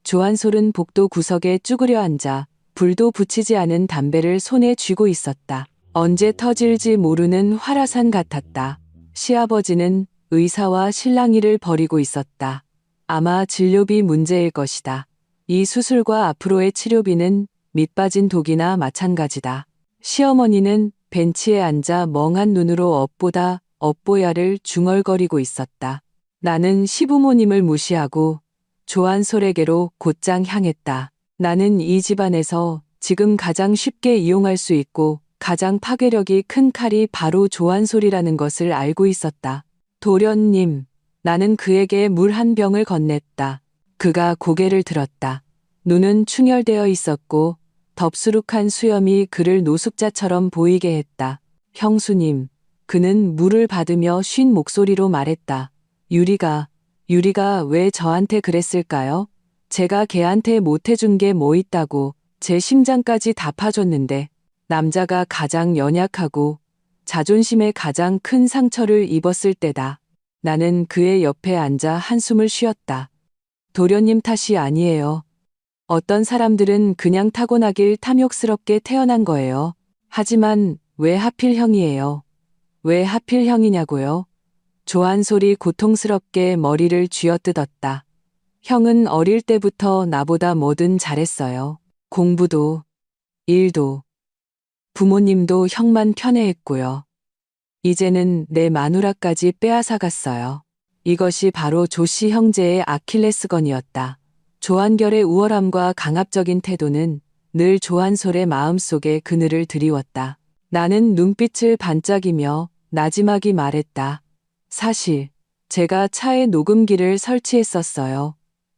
조한솔은 복도 구석에 쭈그려 앉아 불도 붙이지 않은 담배를 손에 쥐고 있었다. 언제 터질지 모르는 화라산 같았다. 시아버지는 의사와 실랑이를 벌이고 있었다. 아마 진료비 문제일 것이다. 이 수술과 앞으로의 치료비는 밑빠진 독이나 마찬가지다. 시어머니는 벤치에 앉아 멍한 눈으로 업보다 업보야를 중얼거리고 있었다. 나는 시부모님을 무시하고 조한솔에게로 곧장 향했다. 나는 이 집안에서 지금 가장 쉽게 이용할 수 있고 가장 파괴력이 큰 칼이 바로 조한솔이라는 것을 알고 있었다. 도련님, 나는 그에게 물 한 병을 건넸다. 그가 고개를 들었다. 눈은 충혈되어 있었고 덥수룩한 수염이 그를 노숙자처럼 보이게 했다. 형수님, 그는 물을 받으며 쉰 목소리로 말했다. 유리가 왜 저한테 그랬을까요? 제가 걔한테 못해준 게 뭐 있다고 제 심장까지 다 파줬는데, 남자가 가장 연약하고 자존심에 가장 큰 상처를 입었을 때다. 나는 그의 옆에 앉아 한숨을 쉬었다. 도련님 탓이 아니에요. 어떤 사람들은 그냥 타고나길 탐욕스럽게 태어난 거예요. 하지만 왜 하필 형이에요? 왜 하필 형이냐고요? 조한솔이 고통스럽게 머리를 쥐어뜯었다. 형은 어릴 때부터 나보다 뭐든 잘했어요. 공부도, 일도. 부모님도 형만 편애했고요. 이제는 내 마누라까지 빼앗아갔어요. 이것이 바로 조씨 형제의 아킬레스건이었다. 조한결의 우월함과 강압적인 태도는 늘 조한솔의 마음속에 그늘을 드리웠다. 나는 눈빛을 반짝이며 나지막이 말했다. 사실 제가 차에 녹음기를 설치했었어요.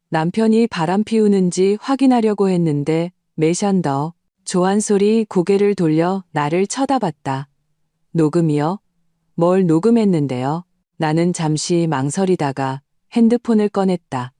남편이 바람 피우는지 확인하려고 했는데 메샨더. 조한솔이 고개를 돌려 나를 쳐다봤다. 녹음이요? 뭘 녹음했는데요? 나는 잠시 망설이다가 핸드폰을 꺼냈다.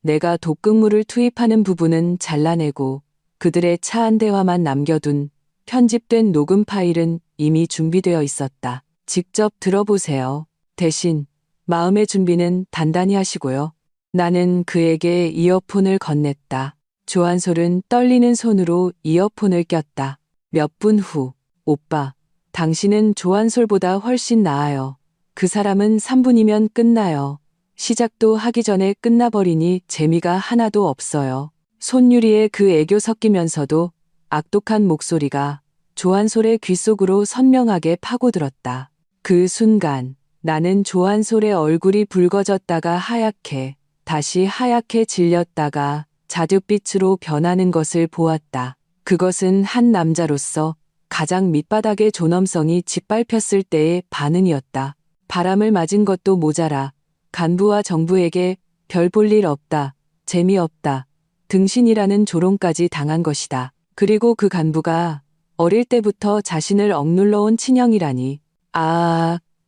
내가 독극물을 투입하는 부분은 잘라내고 그들의 차한 대화만 남겨둔 편집된 녹음 파일은 이미 준비되어 있었다. 직접 들어보세요. 대신 마음의 준비는 단단히 하시고요. 나는 그에게 이어폰을 건넸다. 조한솔은 떨리는 손으로 이어폰을 꼈다. 몇 분 후, 오빠, 당신은 조한솔보다 훨씬 나아요. 그 사람은 3분이면 끝나요. 시작도 하기 전에 끝나버리니 재미가 하나도 없어요. 손유리의 그 애교 섞이면서도 악독한 목소리가 조한솔의 귓속으로 선명하게 파고들었다. 그 순간 나는 조한솔의 얼굴이 붉어졌다가 하얗게, 다시 하얗게 질렸다가 자줏빛으로 변하는 것을 보았다. 그것은 한 남자로서 가장 밑바닥의 존엄성이 짓밟혔을 때의 반응이었다. 바람을 맞은 것도 모자라 간부와 정부에게 별 볼 일 없다, 재미없다, 등신이라는 조롱까지 당한 것이다. 그리고 그 간부가 어릴 때부터 자신을 억눌러온 친형이라니.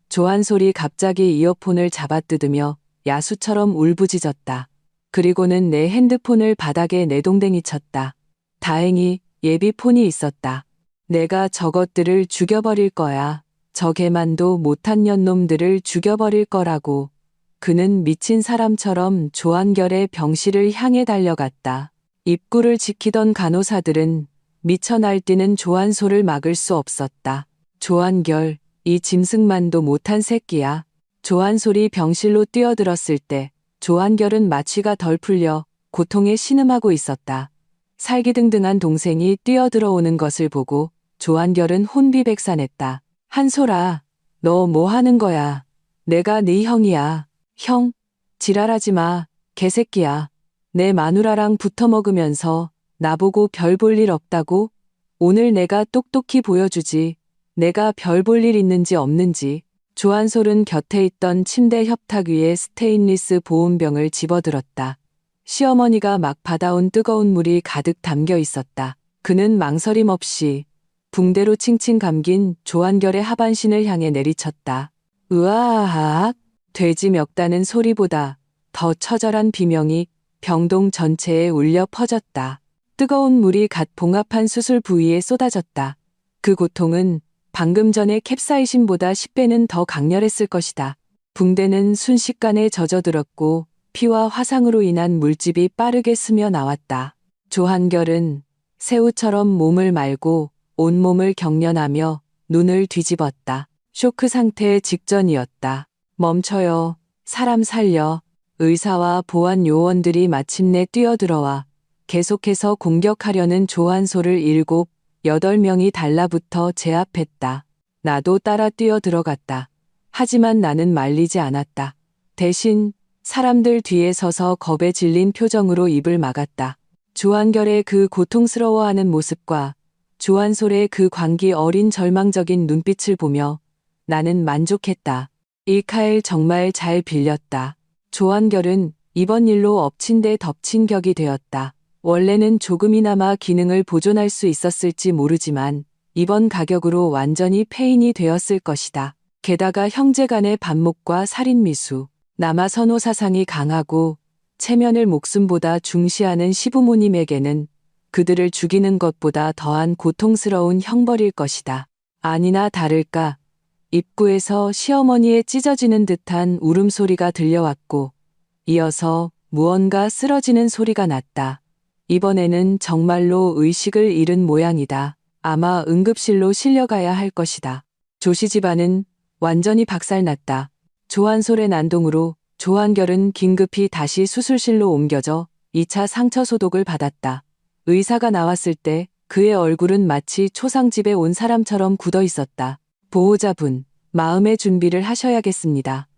조한솔이 갑자기 이어폰을 잡아뜯으며 야수처럼 울부짖었다. 그리고는 내 핸드폰을 바닥에 내동댕이 쳤다. 다행히 예비폰이 있었다. 내가 저것들을 죽여버릴 거야. 저 개만도 못한 년놈들을 죽여버릴 거라고. 그는 미친 사람처럼 조한결의 병실을 향해 달려갔다. 입구를 지키던 간호사들은 미쳐 날뛰는 조한솔을 막을 수 없었다. 조한결, 이 짐승만도 못한 새끼야. 조한솔이 병실로 뛰어들었을 때 조한결은 마취가 덜 풀려 고통에 신음하고 있었다. 살기등등한 동생이 뛰어들어오는 것을 보고 조한결은 혼비백산했다. 한솔아, 너 뭐 하는 거야? 내가 네 형이야. 형? 지랄하지 마, 개새끼야. 내 마누라랑 붙어 먹으면서 나보고 별 볼 일 없다고? 오늘 내가 똑똑히 보여주지. 내가 별 볼 일 있는지 없는지. 조한솔은 곁에 있던 침대 협탁 위에 스테인리스 보온병을 집어들었다. 시어머니가 막 받아온 뜨거운 물이 가득 담겨 있었다. 그는 망설임 없이 붕대로 칭칭 감긴 조한결의 하반신을 향해 내리쳤다. 으아악! 돼지 멱다는 소리보다 더 처절한 비명이 병동 전체에 울려 퍼졌다. 뜨거운 물이 갓 봉합한 수술 부위에 쏟아졌다. 그 고통은 방금 전의 캡사이신보다 10배는 더 강렬했을 것이다. 붕대는 순식간에 젖어들었고 피와 화상으로 인한 물집이 빠르게 스며 나왔다. 조한결은 새우처럼 몸을 말고 온몸을 경련하며 눈을 뒤집었다. 쇼크 상태 직전이었다. 멈춰요. 사람 살려. 의사와 보안 요원들이 마침내 뛰어들어와 계속해서 공격하려는 조한솔을 7, 8명이 달라붙어 제압했다. 나도 따라 뛰어들어갔다. 하지만 나는 말리지 않았다. 대신 사람들 뒤에 서서 겁에 질린 표정으로 입을 막았다. 조한결의 그 고통스러워하는 모습과 조한솔의 그 광기 어린 절망적인 눈빛을 보며 나는 만족했다. 이 칼 정말 잘 빌렸다. 조한결은 이번 일로 엎친 데 덮친 격이 되었다. 원래는 조금이나마 기능을 보존할 수 있었을지 모르지만 이번 가격으로 완전히 폐인이 되었을 것이다. 게다가 형제간의 반목과 살인미수, 남아선호 사상이 강하고 체면을 목숨보다 중시하는 시부모님에게는 그들을 죽이는 것보다 더한 고통스러운 형벌일 것이다. 아니나 다를까 입구에서 시어머니의 찢어지는 듯한 울음소리가 들려왔고 이어서 무언가 쓰러지는 소리가 났다. 이번에는 정말로 의식을 잃은 모양이다. 아마 응급실로 실려가야 할 것이다. 조씨 집안은 완전히 박살났다. 조한솔의 난동으로 조한결은 긴급히 다시 수술실로 옮겨져 2차 상처 소독을 받았다. 의사가 나왔을 때 그의 얼굴은 마치 초상집에 온 사람처럼 굳어 있었다. 보호자분, 마음의 준비를 하셔야겠습니다.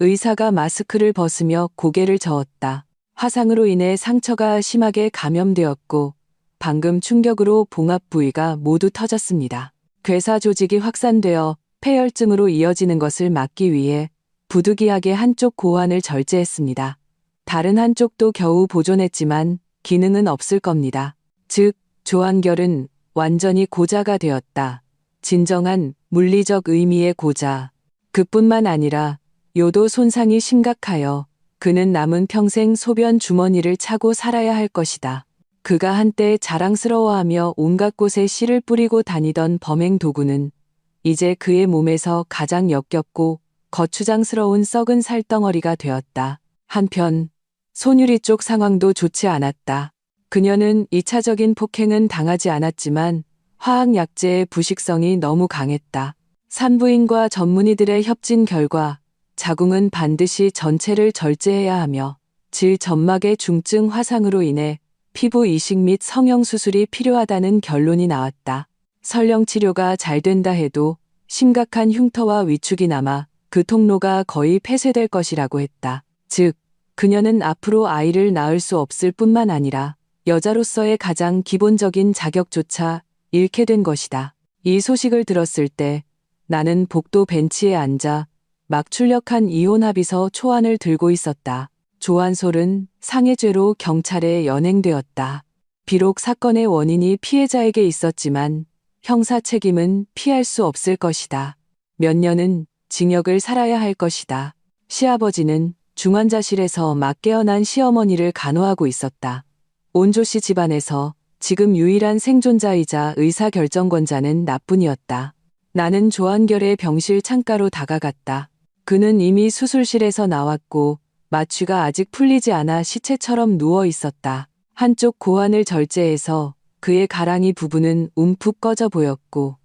의사가 마스크를 벗으며 고개를 저었다. 화상으로 인해 상처가 심하게 감염되었고 방금 충격으로 봉합 부위가 모두 터졌습니다. 괴사 조직이 확산되어 폐혈증으로 이어지는 것을 막기 위해 부득이하게 한쪽 고환을 절제했습니다. 다른 한쪽도 겨우 보존했지만 기능은 없을 겁니다. 즉, 조한결은 완전히 고자가 되었다. 진정한 물리적 의미의 고자. 그뿐만 아니라 요도 손상이 심각하여 그는 남은 평생 소변 주머니를 차고 살아야 할 것이다. 그가 한때 자랑스러워하며 온갖 곳에 씨를 뿌리고 다니던 범행 도구는 이제 그의 몸에서 가장 역겹고 거추장스러운 썩은 살덩어리가 되었다. 한편 손유리 쪽 상황도 좋지 않았다. 그녀는 2차적인 폭행은 당하지 않았지만 화학약제의 부식성이 너무 강했다. 산부인과 전문의들의 협진 결과 자궁은 반드시 전체를 절제해야 하며 질점막의 중증 화상으로 인해 피부 이식 및 성형수술이 필요하다는 결론이 나왔다. 설령 치료가 잘 된다 해도 심각한 흉터와 위축이 남아 그 통로가 거의 폐쇄될 것이라고 했다. 즉, 그녀는 앞으로 아이를 낳을 수 없을 뿐만 아니라 여자로서의 가장 기본적인 자격조차 잃게 된 것이다. 이 소식을 들었을 때 나는 복도 벤치에 앉아 막 출력한 이혼 합의서 초안을 들고 있었다. 조한솔은 상해죄로 경찰에 연행되었다. 비록 사건의 원인이 피해자에게 있었지만 형사 책임은 피할 수 없을 것이다. 몇 년은 징역을 살아야 할 것이다. 시아버지는 중환자실에서 막 깨어난 시어머니를 간호하고 있었다. 온조 씨 집안에서 지금 유일한 생존자이자 의사결정권자는 나뿐이었다. 나는 조한결의 병실 창가로 다가갔다. 그는 이미 수술실에서 나왔고 마취가 아직 풀리지 않아 시체처럼 누워 있었다. 한쪽 고환을 절제해서 그의 가랑이 부분은 움푹 꺼져 보였고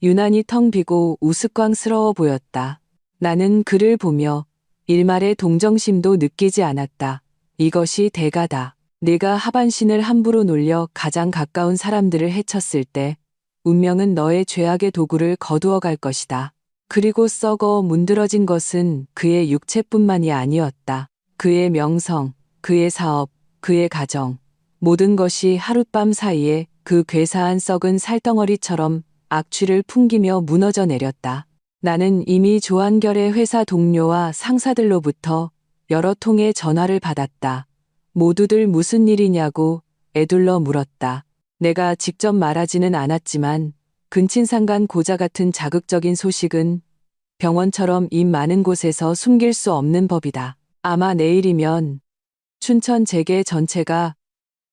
유난히 텅 비고 우스꽝스러워 보였다. 나는 그를 보며 일말의 동정심도 느끼지 않았다. 이것이 대가다. 네가 하반신을 함부로 놀려 가장 가까운 사람들을 해쳤을 때 운명은 너의 죄악의 도구를 거두어 갈 것이다. 그리고 썩어 문드러진 것은 그의 육체뿐만이 아니었다. 그의 명성, 그의 사업, 그의 가정, 모든 것이 하룻밤 사이에 그 괴사한 썩은 살덩어리처럼 악취를 풍기며 무너져 내렸다. 나는 이미 조한결의 회사 동료와 상사들로부터 여러 통의 전화를 받았다. 모두들 무슨 일이냐고 애둘러 물었다. 내가 직접 말하지는 않았지만 근친상간 고자 같은 자극적인 소식은 병원처럼 입 많은 곳에서 숨길 수 없는 법이다. 아마 내일이면 춘천 재계 전체가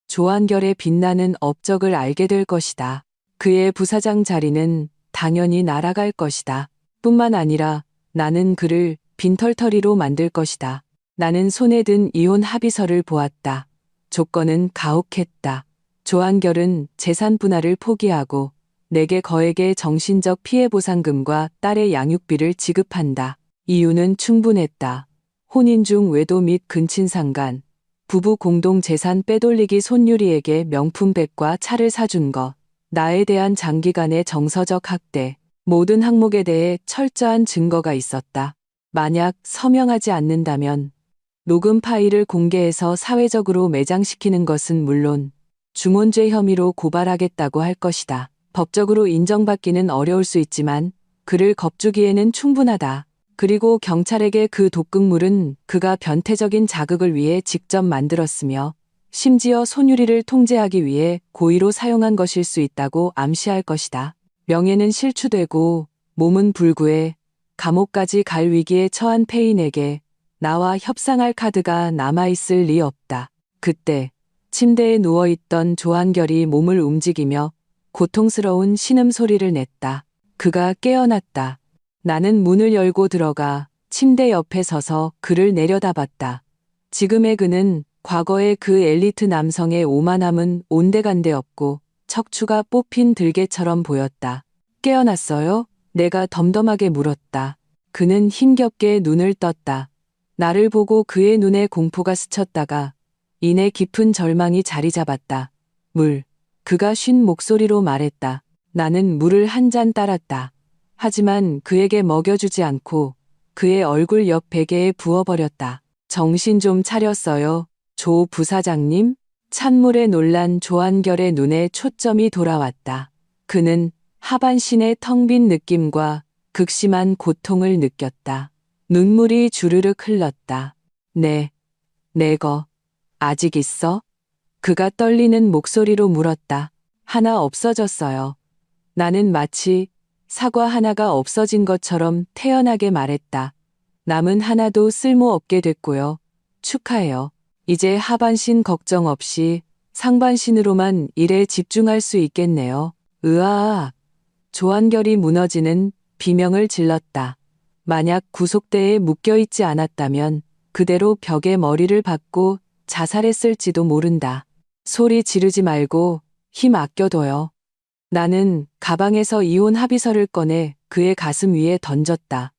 조한결의 빛나는 업적을 알게 될 것이다. 그의 부사장 자리는 당연히 날아갈 것이다. 뿐만 아니라 나는 그를 빈털터리로 만들 것이다. 나는 손에 든 이혼 합의서를 보았다. 조건은 가혹했다. 조한결은 재산 분할을 포기하고 내게 거액의 정신적 피해 보상금과 딸의 양육비를 지급한다. 이유는 충분했다. 혼인 중 외도 및 근친상간, 부부 공동 재산 빼돌리기 손유리에게 명품백과 차를 사준 것, 나에 대한 장기간의 정서적 학대, 모든 항목에 대해 철저한 증거가 있었다. 만약 서명하지 않는다면 녹음 파일을 공개해서 사회적으로 매장시키는 것은 물론 중혼죄 혐의로 고발하겠다고 할 것이다. 법적으로 인정받기는 어려울 수 있지만 그를 겁주기에는 충분하다. 그리고 경찰에게 그 독극물은 그가 변태적인 자극을 위해 직접 만들었으며 심지어 손유리를 통제하기 위해 고의로 사용한 것일 수 있다고 암시할 것이다. 명예는 실추되고 몸은 불구해 감옥까지 갈 위기에 처한 페인에게 나와 협상할 카드가 남아있을 리 없다. 그때 침대에 누워있던 조한결이 몸을 움직이며 고통스러운 신음소리를 냈다. 그가 깨어났다. 나는 문을 열고 들어가 침대 옆에 서서 그를 내려다봤다. 지금의 그는 과거의 그 엘리트 남성의 오만함은 온데간데 없고 척추가 뽑힌 들개처럼 보였다. 깨어났어요? 내가 덤덤하게 물었다. 그는 힘겹게 눈을 떴다. 나를 보고 그의 눈에 공포가 스쳤다가 이내 깊은 절망이 자리 잡았다. 물. 그가 쉰 목소리로 말했다. 나는 물을 한 잔 따랐다. 하지만 그에게 먹여주지 않고 그의 얼굴 옆 베개에 부어버렸다. 정신 좀 차렸어요, 조 부사장님? 찬물에 놀란 조한결의 눈에 초점이 돌아왔다. 그는 하반신의 텅 빈 느낌과 극심한 고통을 느꼈다. 눈물이 주르륵 흘렀다. 네, 내거 아직 있어? 그가 떨리는 목소리로 물었다. 하나 없어졌어요. 나는 마치 사과 하나가 없어진 것처럼 태연하게 말했다. 남은 하나도 쓸모없게 됐고요. 축하해요. 이제 하반신 걱정 없이 상반신으로만 일에 집중할 수 있겠네요. 으아. 조한결이 무너지는 비명을 질렀다. 만약 구속대에 묶여있지 않았다면 그대로 벽에 머리를 박고 자살했을지도 모른다. 소리 지르지 말고 힘 아껴둬요. 나는 가방에서 이혼 합의서를 꺼내 그의 가슴 위에 던졌다.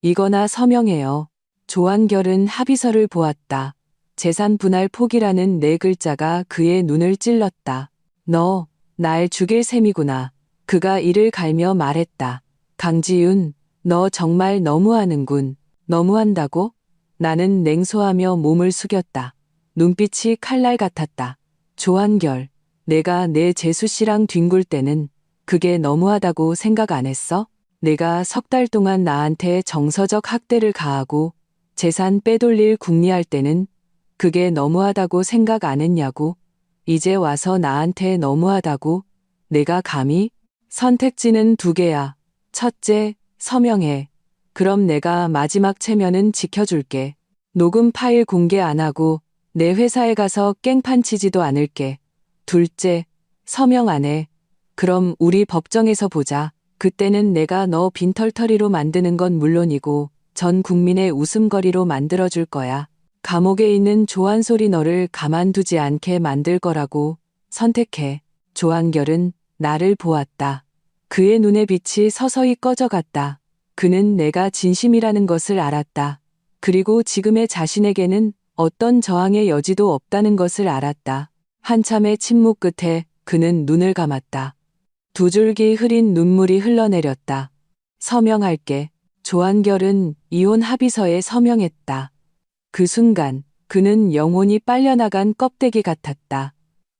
이거나 서명해요. 조한결은 합의서를 보았다. 재산 분할 포기라는 네 글자가 그의 눈을 찔렀다. 너, 날 죽일 셈이구나. 그가 이를 갈며 말했다. 강지윤, 너 정말 너무하는군. 너무한다고? 나는 냉소하며 몸을 숙였다. 눈빛이 칼날 같았다. 조한결, 내가 내 재수씨랑 뒹굴 때는 그게 너무하다고 생각 안 했어? 내가 석 달 동안 나한테 정서적 학대를 가하고 재산 빼돌릴 궁리할 때는 그게 너무하다고 생각 안 했냐고? 이제 와서 나한테 너무하다고? 내가 감히? 선택지는 두 개야. 첫째, 서명해. 그럼 내가 마지막 체면은 지켜줄게. 녹음 파일 공개 안 하고 내 회사에 가서 깽판 치지도 않을게. 둘째, 서명 안 해. 그럼 우리 법정에서 보자. 그때는 내가 너 빈털터리로 만드는 건 물론이고 전 국민의 웃음거리로 만들어줄 거야. 감옥에 있는 조한솔이 너를 가만두지 않게 만들 거라고. 선택해. 조한결은 나를 보았다. 그의 눈의 빛이 서서히 꺼져갔다. 그는 내가 진심이라는 것을 알았다. 그리고 지금의 자신에게는 어떤 저항의 여지도 없다는 것을 알았다. 한참의 침묵 끝에 그는 눈을 감았다. 두 줄기 흐린 눈물이 흘러내렸다. 서명할게. 조한결은 이혼 합의서에 서명했다. 그 순간 그는 영혼이 빨려나간 껍데기 같았다.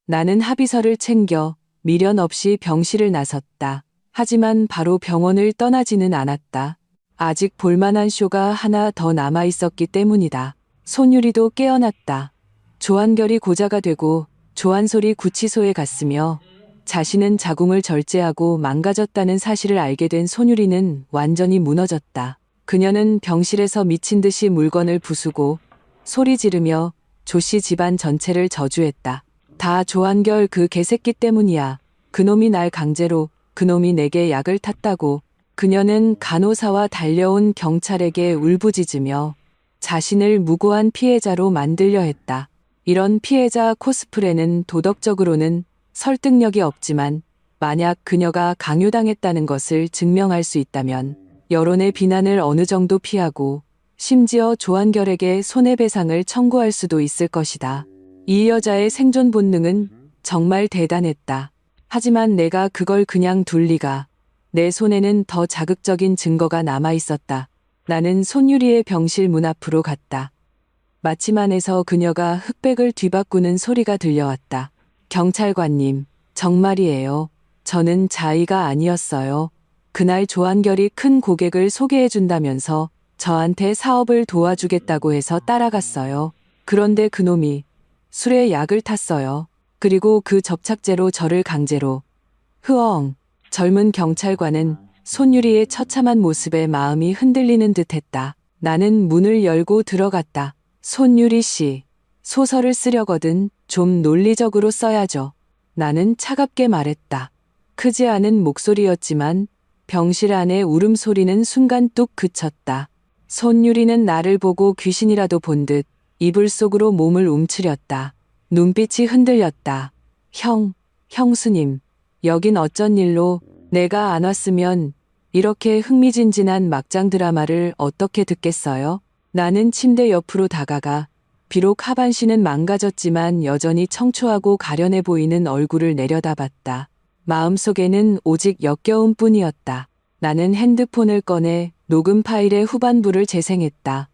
나는 합의서를 챙겨 미련 없이 병실을 나섰다. 하지만 바로 병원을 떠나지는 않았다. 아직 볼만한 쇼가 하나 더 남아 있었기 때문이다. 손유리도 깨어났다. 조한결이 고자가 되고 조한솔이 구치소에 갔으며 자신은 자궁을 절제하고 망가졌다는 사실을 알게 된 손유리는 완전히 무너졌다. 그녀는 병실에서 미친 듯이 물건을 부수고 소리 지르며 조씨 집안 전체를 저주했다. 다 조한결 그 개새끼 때문이야. 그놈이 날 강제로, 그놈이 내게 약을 탔다고. 그녀는 간호사와 달려온 경찰에게 울부짖으며 자신을 무고한 피해자로 만들려 했다. 이런 피해자 코스프레는 도덕적으로는 설득력이 없지만 만약 그녀가 강요당했다는 것을 증명할 수 있다면 여론의 비난을 어느 정도 피하고 심지어 조한결에게 손해배상을 청구할 수도 있을 것이다. 이 여자의 생존 본능은 정말 대단했다. 하지만 내가 그걸 그냥 둘 리가. 내 손에는 더 자극적인 증거가 남아 있었다. 나는 손유리의 병실 문 앞으로 갔다. 마침 안에서 그녀가 흑백을 뒤바꾸는 소리가 들려왔다. 경찰관님, 정말이에요. 저는 자의가 아니었어요. 그날 조한결이 큰 고객을 소개해준다면서 저한테 사업을 도와주겠다고 해서 따라갔어요. 그런데 그놈이 술에 약을 탔어요. 그리고 그 접착제로 저를 강제로. 흐엉. 젊은 경찰관은 손유리의 처참한 모습에 마음이 흔들리는 듯했다. 나는 문을 열고 들어갔다. 손유리 씨, 소설을 쓰려거든 좀 논리적으로 써야죠. 나는 차갑게 말했다. 크지 않은 목소리였지만 병실 안의 울음소리는 순간 뚝 그쳤다. 손유리는 나를 보고 귀신이라도 본 듯 이불 속으로 몸을 움츠렸다. 눈빛이 흔들렸다. 형수님, 여긴 어쩐 일로? 내가 안 왔으면 이렇게 흥미진진한 막장 드라마를 어떻게 듣겠어요? 나는 침대 옆으로 다가가 비록 하반신은 망가졌지만 여전히 청초하고 가련해 보이는 얼굴을 내려다봤다. 마음속에는 오직 역겨움 뿐이었다. 나는 핸드폰을 꺼내 녹음 파일의 후반부를 재생했다.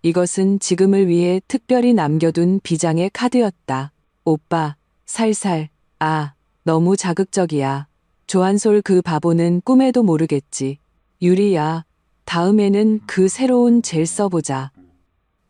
이것은 지금을 위해 특별히 남겨둔 비장의 카드였다. 오빠, 살살. 아, 너무 자극적이야. 조한솔 그 바보는 꿈에도 모르겠지. 유리야, 다음에는 그 새로운 젤 써보자.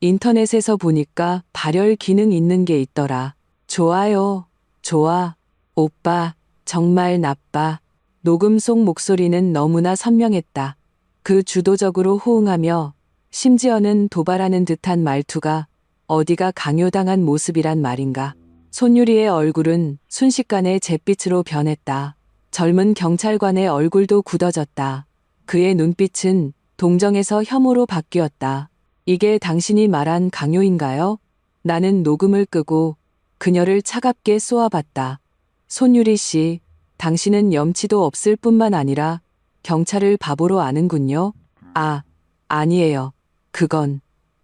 인터넷에서 보니까 발열 기능 있는 게 있더라. 좋아요. 좋아. 오빠, 정말 나빠. 녹음 속 목소리는 너무나 선명했다. 그 주도적으로 호응하며 심지어는 도발하는 듯한 말투가 어디가 강요당한 모습이란 말인가. 손유리의 얼굴은 순식간에 잿빛으로 변했다. 젊은 경찰관의 얼굴도 굳어졌다. 그의 눈빛은 동정에서 혐오로 바뀌었다. 이게 당신이 말한 강요인가요? 나는 녹음을 끄고 그녀를 차갑게 쏘아봤다. 손유리 씨, 당신은 염치도 없을 뿐만 아니라 경찰을 바보로 아는군요. 아니에요. 그건.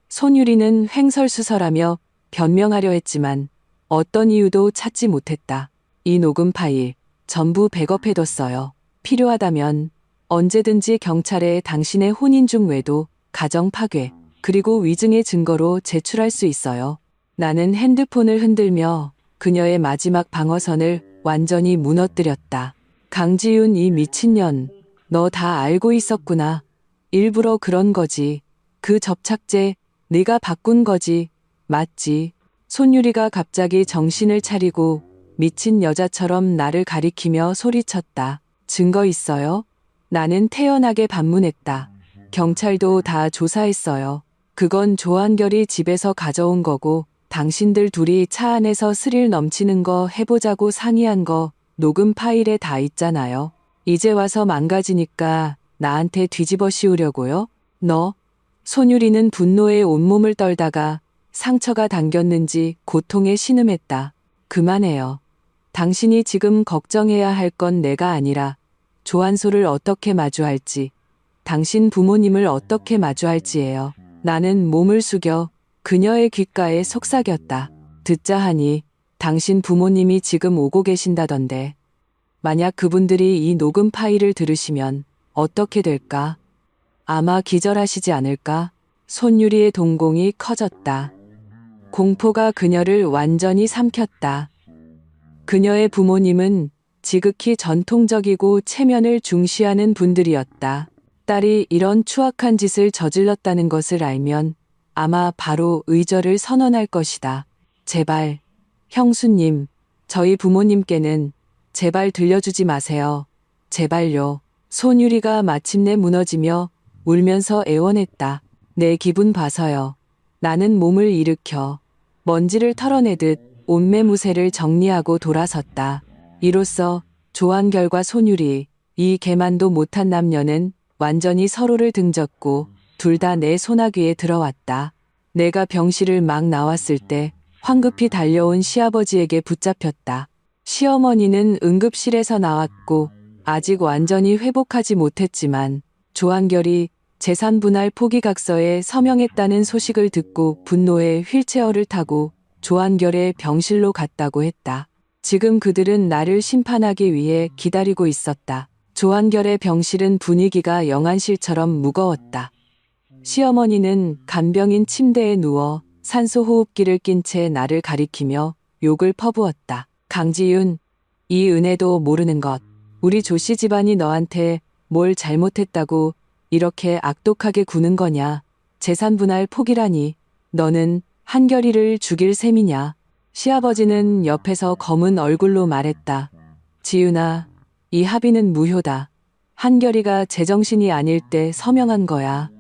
손유리는 횡설수설하며 변명하려 했지만 어떤 이유도 찾지 못했다. 이 녹음 파일 전부 백업해뒀어요. 필요하다면 언제든지 경찰에 당신의 혼인중 외도, 가정 파괴, 그리고 위증의 증거로 제출할 수 있어요. 나는 핸드폰을 흔들며 그녀의 마지막 방어선을 완전히 무너뜨렸다. 강지윤 이 미친년, 너 다 알고 있었구나. 일부러 그런 거지. 그 접착제 네가 바꾼 거지. 맞지? 손유리가 갑자기 정신을 차리고 미친 여자처럼 나를 가리키며 소리쳤다. 증거 있어요? 나는 태연하게 반문했다. 경찰도 다 조사했어요. 그건 조한결이 집에서 가져온 거고 당신들 둘이 차 안에서 스릴 넘치는 거 해보자고 상의한 거 녹음 파일에 다 있잖아요. 이제 와서 망가지니까 나한테 뒤집어 씌우려고요? 너? 손유리는 분노에 온몸을 떨다가 상처가 당겼는지 고통에 신음했다. 그만해요. 당신이 지금 걱정해야 할 건 내가 아니라 조한소를 어떻게 마주할지, 당신 부모님을 어떻게 마주할지예요. 나는 몸을 숙여 그녀의 귓가에 속삭였다. 듣자 하니 당신 부모님이 지금 오고 계신다던데. 만약 그분들이 이 녹음 파일을 들으시면 어떻게 될까? 아마 기절하시지 않을까? 손유리의 동공이 커졌다. 공포가 그녀를 완전히 삼켰다. 그녀의 부모님은 지극히 전통적이고 체면을 중시하는 분들이었다. 딸이 이런 추악한 짓을 저질렀다는 것을 알면 아마 바로 의절을 선언할 것이다. 제발, 형수님, 저희 부모님께는 제발 들려주지 마세요. 제발요. 손유리가 마침내 무너지며 울면서 애원했다. 내 기분 봐서요. 나는 몸을 일으켜 먼지를 털어내듯 옷매무새를 정리하고 돌아섰다. 이로써 조한결과 손유리, 이 개만도 못한 남녀는 완전히 서로를 등졌고 둘 다 내 소나귀에 들어왔다. 내가 병실을 막 나왔을 때 황급히 달려온 시아버지에게 붙잡혔다. 시어머니는 응급실에서 나왔고 아직 완전히 회복하지 못했지만 조한결이 재산 분할 포기각서에 서명했다는 소식을 듣고 분노에 휠체어를 타고 조한결의 병실로 갔다고 했다. 지금 그들은 나를 심판하기 위해 기다리고 있었다. 조한결의 병실은 분위기가 영안실처럼 무거웠다. 시어머니는 간병인 침대에 누워 산소호흡기를 낀 채 나를 가리키며 욕을 퍼부었다. 강지윤, 이 은혜도 모르는 것. 우리 조씨 집안이 너한테 뭘 잘못했다고 이렇게 악독하게 구는 거냐. 재산 분할 포기라니. 너는 한결이를 죽일 셈이냐. 시아버지는 옆에서 검은 얼굴로 말했다. 지윤아, 이 합의는 무효다. 한결이가 제정신이 아닐 때 서명한 거야.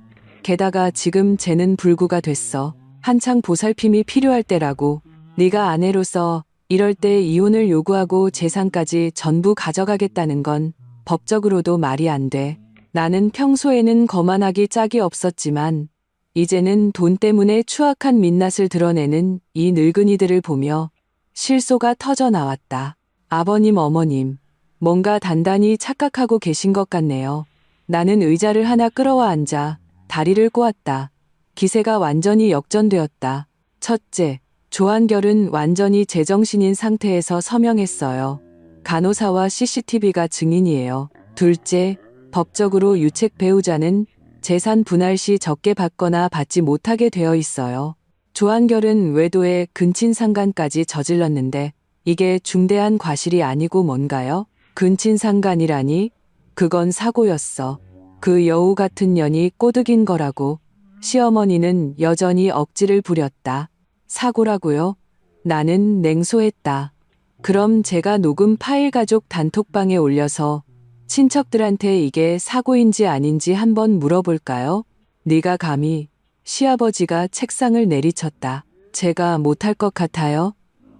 게다가 지금 쟤는 불구가 됐어. 한창 보살핌이 필요할 때라고. 네가 아내로서 이럴 때 이혼을 요구하고 재산까지 전부 가져가겠다는 건 법적으로도 말이 안 돼. 나는 평소에는 거만하기 짝이 없었지만 이제는 돈 때문에 추악한 민낯을 드러내는 이 늙은이들을 보며 실소가 터져 나왔다. 아버님, 어머님, 뭔가 단단히 착각하고 계신 것 같네요. 나는 의자를 하나 끌어와 앉아 다리를 꼬았다. 기세가 완전히 역전되었다. 첫째, 조한결은 완전히 제정신인 상태에서 서명했어요. 간호사와 CCTV가 증인이에요. 둘째, 법적으로 유책 배우자는 재산 분할 시 적게 받거나 받지 못하게 되어 있어요. 조한결은 외도에 근친상간까지 저질렀는데 이게 중대한 과실이 아니고 뭔가요? 근친상간이라니? 그건 사고였어. 그 여우 같은 년이 꼬드긴 거라고. 시어머니는 여전히 억지를 부렸다. 사고라고요? 나는 냉소했다. 그럼 제가 녹음 파일 가족 단톡방에 올려서 친척들한테 이게 사고인지 아닌지 한번 물어볼까요? 네가 감히. 시아버지가 책상을 내리쳤다. 제가 못할 것 같아요?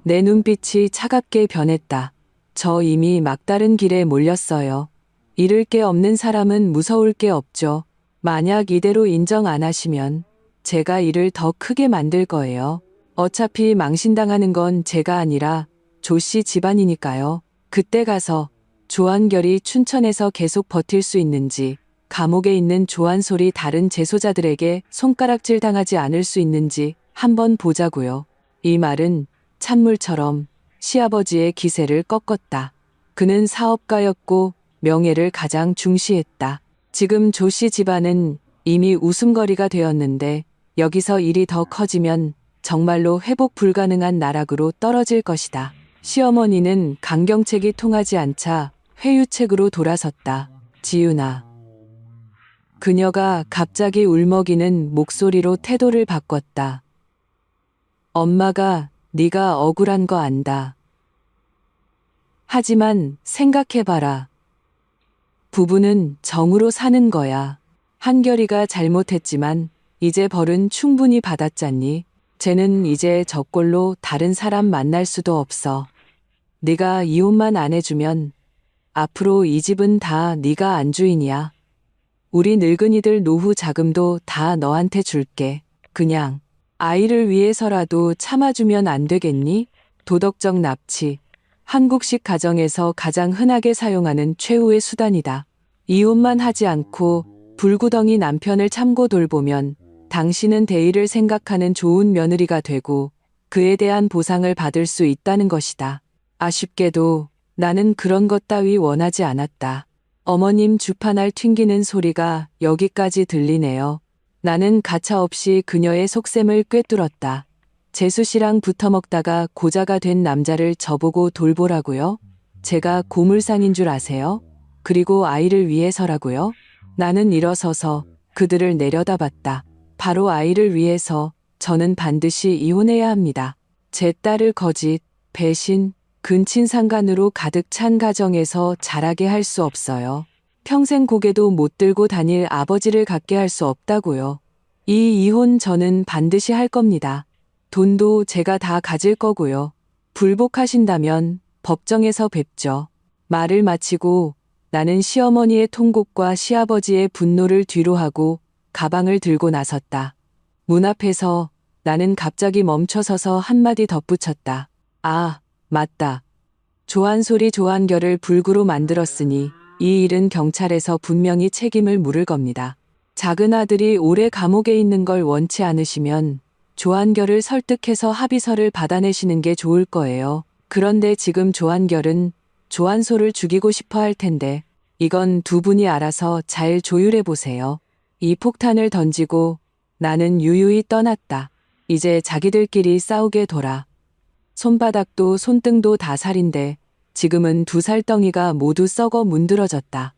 내 눈빛이 차갑게 변했다. 저 이미 막다른 길에 몰렸어요. 잃을 게 없는 사람은 무서울 게 없죠. 만약 이대로 인정 안 하시면 제가 일을 더 크게 만들 거예요. 어차피 망신당하는 건 제가 아니라 조 씨 집안이니까요. 그때 가서 조한결이 춘천에서 계속 버틸 수 있는지, 감옥에 있는 조한솔이 다른 재소자들에게 손가락질 당하지 않을 수 있는지 한번 보자고요. 이 말은 찬물처럼 시아버지의 기세를 꺾었다. 그는 사업가였고 명예를 가장 중시했다. 지금 조 씨 집안은 이미 웃음거리가 되었는데 여기서 일이 더 커지면 정말로 회복 불가능한 나락으로 떨어질 것이다. 시어머니는 강경책이 통하지 않자 회유책으로 돌아섰다. 지윤아. 그녀가 갑자기 울먹이는 목소리로 태도를 바꿨다. 엄마가 네가 억울한 거 안다. 하지만 생각해봐라. 부부는 정으로 사는 거야. 한결이가 잘못했지만 이제 벌은 충분히 받았잖니. 쟤는 이제 저 꼴로 다른 사람 만날 수도 없어. 네가 이혼만 안 해주면 앞으로 이 집은 다 네가 안주인이야. 우리 늙은이들 노후 자금도 다 너한테 줄게. 그냥 아이를 위해서라도 참아주면 안 되겠니? 도덕적 납치. 한국식 가정에서 가장 흔하게 사용하는 최후의 수단이다. 이혼만 하지 않고 불구덩이 남편을 참고 돌보면 당신은 대의를 생각하는 좋은 며느리가 되고 그에 대한 보상을 받을 수 있다는 것이다. 아쉽게도 나는 그런 것 따위 원하지 않았다. 어머님 주판알 튕기는 소리가 여기까지 들리네요. 나는 가차없이 그녀의 속셈을 꿰뚫었다. 재수 씨랑 붙어 먹다가 고자가 된 남자를 저보고 돌보라고요? 제가 고물상인 줄 아세요? 그리고 아이를 위해서라고요? 나는 일어서서 그들을 내려다봤다. 바로 아이를 위해서 저는 반드시 이혼해야 합니다. 제 딸을 거짓, 배신, 근친상간으로 가득 찬 가정에서 자라게 할 수 없어요. 평생 고개도 못 들고 다닐 아버지를 갖게 할 수 없다고요. 이 이혼 저는 반드시 할 겁니다. 돈도 제가 다 가질 거고요. 불복하신다면 법정에서 뵙죠. 말을 마치고 나는 시어머니의 통곡과 시아버지의 분노를 뒤로하고 가방을 들고 나섰다. 문 앞에서 나는 갑자기 멈춰서서 한마디 덧붙였다. 아, 맞다. 조한솔이 조한결을 불구로 만들었으니 이 일은 경찰에서 분명히 책임을 물을 겁니다. 작은 아들이 오래 감옥에 있는 걸 원치 않으시면 조한결을 설득해서 합의서를 받아내시는 게 좋을 거예요. 그런데 지금 조한결은 조한솔을 죽이고 싶어 할 텐데 이건 두 분이 알아서 잘 조율해 보세요. 이 폭탄을 던지고 나는 유유히 떠났다. 이제 자기들끼리 싸우게 둬라. 손바닥도 손등도 다 살인데 지금은 두 살덩이가 모두 썩어 문드러졌다.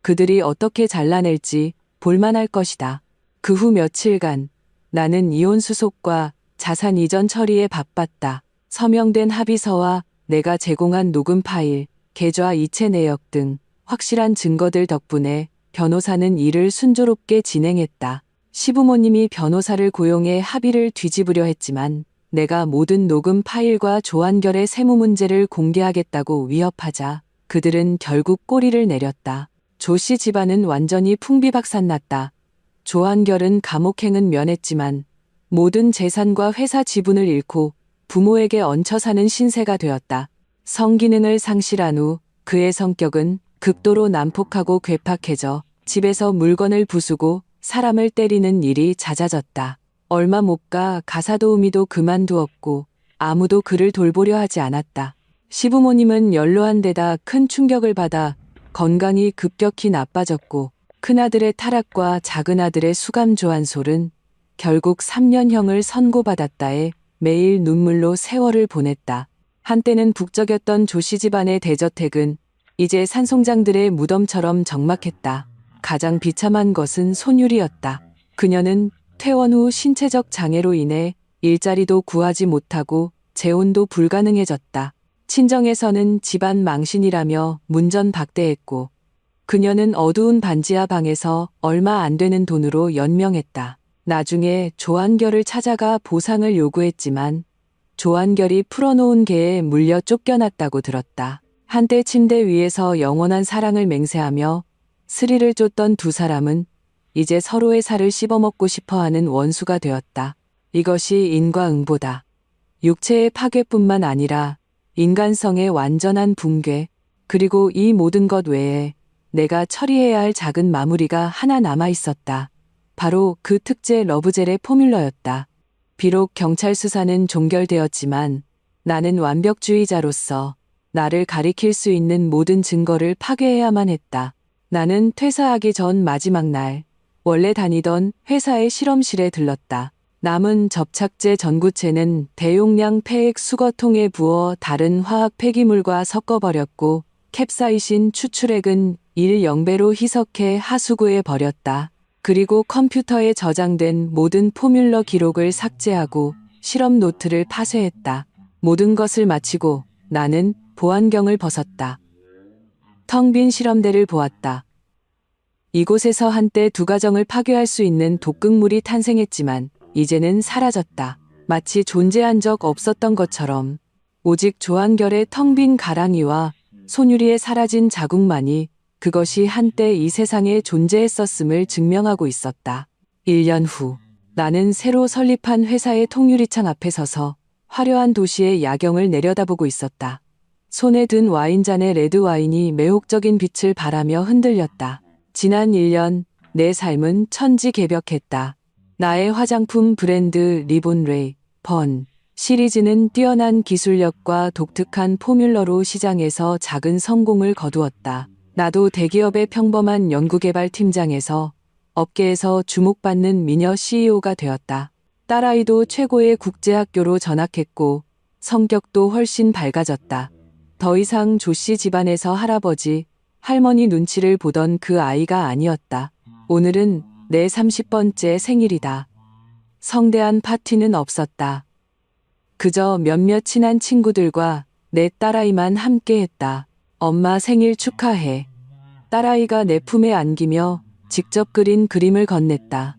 그들이 어떻게 잘라낼지 볼만할 것이다. 그 후 며칠간 나는 이혼 수속과 자산 이전 처리에 바빴다. 서명된 합의서와 내가 제공한 녹음 파일, 계좌 이체 내역 등 확실한 증거들 덕분에 변호사는 일을 순조롭게 진행했다. 시부모님이 변호사를 고용해 합의를 뒤집으려 했지만 내가 모든 녹음 파일과 조한결의 세무 문제를 공개하겠다고 위협하자 그들은 결국 꼬리를 내렸다. 조 씨 집안은 완전히 풍비박산났다. 조한결은 감옥행은 면했지만 모든 재산과 회사 지분을 잃고 부모에게 얹혀 사는 신세가 되었다. 성기능을 상실한 후 그의 성격은 극도로 난폭하고 괴팍해져 집에서 물건을 부수고 사람을 때리는 일이 잦아졌다. 얼마 못 가 가사도우미도 그만두었고 아무도 그를 돌보려 하지 않았다. 시부모님은 연로한 데다 큰 충격을 받아 건강이 급격히 나빠졌고 큰아들의 타락과 작은아들의 수감 조한솔은 결국 3년형을 선고받았다에 매일 눈물로 세월을 보냈다. 한때는 북적였던 조씨 집안의 대저택은 이제 산송장들의 무덤처럼 적막했다. 가장 비참한 것은 손율이었다. 그녀는 퇴원 후 신체적 장애로 인해 일자리도 구하지 못하고 재혼도 불가능해졌다. 친정에서는 집안 망신이라며 문전박대했고 그녀는 어두운 반지하 방에서 얼마 안 되는 돈으로 연명했다. 나중에 조한결을 찾아가 보상을 요구했지만 조한결이 풀어놓은 개에 물려 쫓겨났다고 들었다. 한때 침대 위에서 영원한 사랑을 맹세하며 스릴을 쫓던 두 사람은 이제 서로의 살을 씹어먹고 싶어하는 원수가 되었다. 이것이 인과응보다. 육체의 파괴뿐만 아니라 인간성의 완전한 붕괴, 그리고 이 모든 것 외에 내가 처리해야 할 작은 마무리가 하나 남아 있었다. 바로 그 특제 러브젤의 포뮬러였다. 비록 경찰 수사는 종결되었지만 나는 완벽주의자로서 나를 가리킬 수 있는 모든 증거를 파괴해야만 했다. 나는 퇴사하기 전 마지막 날, 원래 다니던 회사의 실험실에 들렀다. 남은 접착제 전구체는 대용량 폐액 수거통에 부어 다른 화학 폐기물과 섞어버렸고 캡사이신 추출액은 1:0배로 희석해 하수구에 버렸다. 그리고 컴퓨터에 저장된 모든 포뮬러 기록을 삭제하고 실험 노트를 파쇄했다. 모든 것을 마치고 나는 보안경을 벗었다. 텅 빈 실험대를 보았다. 이곳에서 한때 두 가정을 파괴할 수 있는 독극물이 탄생했지만 이제는 사라졌다. 마치 존재한 적 없었던 것처럼 오직 조한결의 텅 빈 가랑이와 손유리에 사라진 자국만이 그것이 한때 이 세상에 존재했었음을 증명하고 있었다. 1년 후 나는 새로 설립한 회사의 통유리창 앞에 서서 화려한 도시의 야경을 내려다보고 있었다. 손에 든 와인잔의 레드와인이 매혹적인 빛을 발하며 흔들렸다. 지난 1년 내 삶은 천지개벽했다. 나의 화장품 브랜드 리본레이 번 시리즈는 뛰어난 기술력과 독특한 포뮬러로 시장에서 작은 성공을 거두었다. 나도 대기업의 평범한 연구개발 팀장에서 업계에서 주목받는 미녀 CEO가 되었다. 딸아이도 최고의 국제학교로 전학했고 성격도 훨씬 밝아졌다. 더 이상 조씨 집안에서 할아버지, 할머니 눈치를 보던 그 아이가 아니었다. 오늘은 내 30번째 생일이다. 성대한 파티는 없었다. 그저 몇몇 친한 친구들과 내 딸아이만 함께했다. 엄마 생일 축하해. 딸아이가 내 품에 안기며 직접 그린 그림을 건넸다.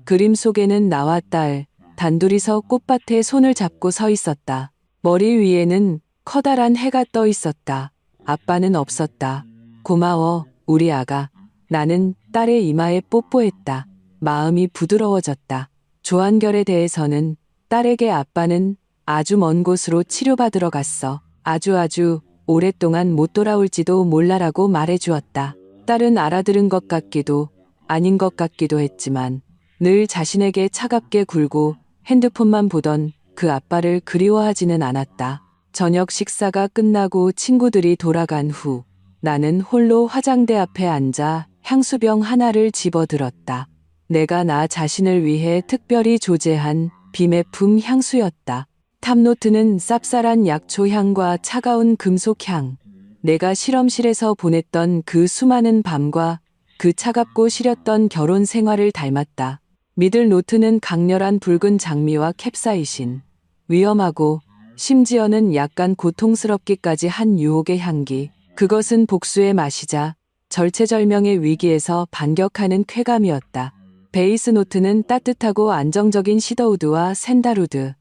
그림 속에는 나와 딸, 단둘이서 꽃밭에 손을 잡고 서 있었다. 머리 위에는 커다란 해가 떠 있었다. 아빠는 없었다. 고마워, 우리 아가. 나는 딸의 이마에 뽀뽀했다. 마음이 부드러워졌다. 조한결에 대해서는 딸에게 아빠는 아주 먼 곳으로 치료받으러 갔어. 아주 오랫동안 못 돌아올지도 몰라라고 말해주었다. 딸은 알아들은 것 같기도 아닌 것 같기도 했지만 늘 자신에게 차갑게 굴고 핸드폰만 보던 그 아빠를 그리워하지는 않았다. 저녁 식사가 끝나고 친구들이 돌아간 후 나는 홀로 화장대 앞에 앉아 향수병 하나를 집어들었다. 내가 나 자신을 위해 특별히 조제한 비매품 향수였다. 탑노트는 쌉쌀한 약초 향과 차가운 금속 향. 내가 실험실에서 보냈던 그 수많은 밤과 그 차갑고 시렸던 결혼 생활을 닮았다. 미들 노트는 강렬한 붉은 장미와 캡사이신. 위험하고 심지어는 약간 고통스럽기까지 한 유혹의 향기. 그것은 복수의 맛이자 절체절명의 위기에서 반격하는 쾌감이었다. 베이스 노트는 따뜻하고 안정적인 시더우드와 샌달우드.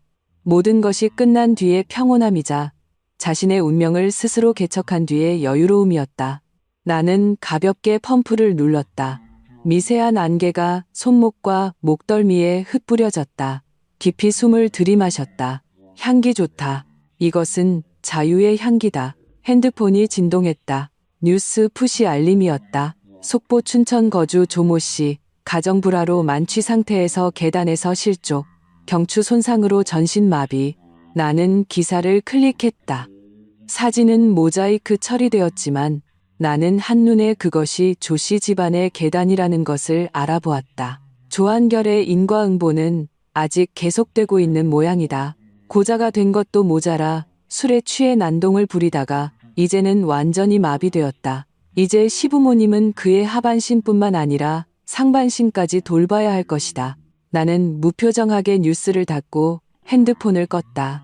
모든 것이 끝난 뒤의 평온함이자 자신의 운명을 스스로 개척한 뒤의 여유로움이었다. 나는 가볍게 펌프를 눌렀다. 미세한 안개가 손목과 목덜미에 흩뿌려졌다. 깊이 숨을 들이마셨다. 향기 좋다. 이것은 자유의 향기다. 핸드폰이 진동했다. 뉴스 푸시 알림이었다. 속보 춘천 거주 조모 씨, 가정불화로 만취 상태에서 계단에서 실족. 경추 손상으로 전신마비. 나는 기사를 클릭했다. 사진은 모자이크 처리되었지만 나는 한눈에 그것이 조씨 집안의 계단이라는 것을 알아보았다. 조한결의 인과응보는 아직 계속되고 있는 모양이다. 고자가 된 것도 모자라 술에 취해 난동을 부리다가 이제는 완전히 마비되었다. 이제 시부모님은 그의 하반신뿐만 아니라 상반신까지 돌봐야 할 것이다. 나는 무표정하게 뉴스를 닫고 핸드폰을 껐다.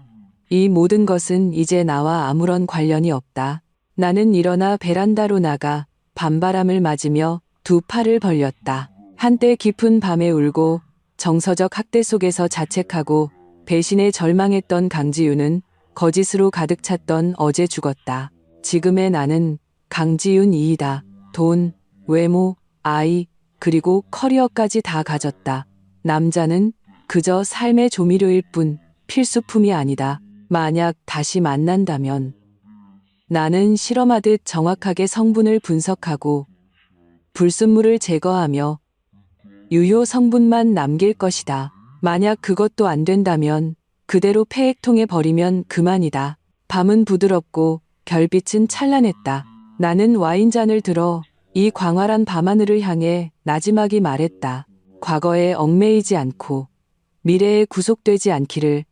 이 모든 것은 이제 나와 아무런 관련이 없다. 나는 일어나 베란다로 나가 밤바람을 맞으며 두 팔을 벌렸다. 한때 깊은 밤에 울고 정서적 학대 속에서 자책하고 배신에 절망했던 강지윤은 거짓으로 가득 찼던 어제 죽었다. 지금의 나는 강지윤이다. 돈, 외모, 아이, 그리고 커리어까지 다 가졌다. 남자는 그저 삶의 조미료일 뿐 필수품이 아니다. 만약 다시 만난다면 나는 실험하듯 정확하게 성분을 분석하고 불순물을 제거하며 유효 성분만 남길 것이다. 만약 그것도 안 된다면 그대로 폐액통에 버리면 그만이다. 밤은 부드럽고 별빛은 찬란했다. 나는 와인잔을 들어 이 광활한 밤하늘을 향해 나지막이 말했다. 과거에 얽매이지 않고 미래에 구속되지 않기를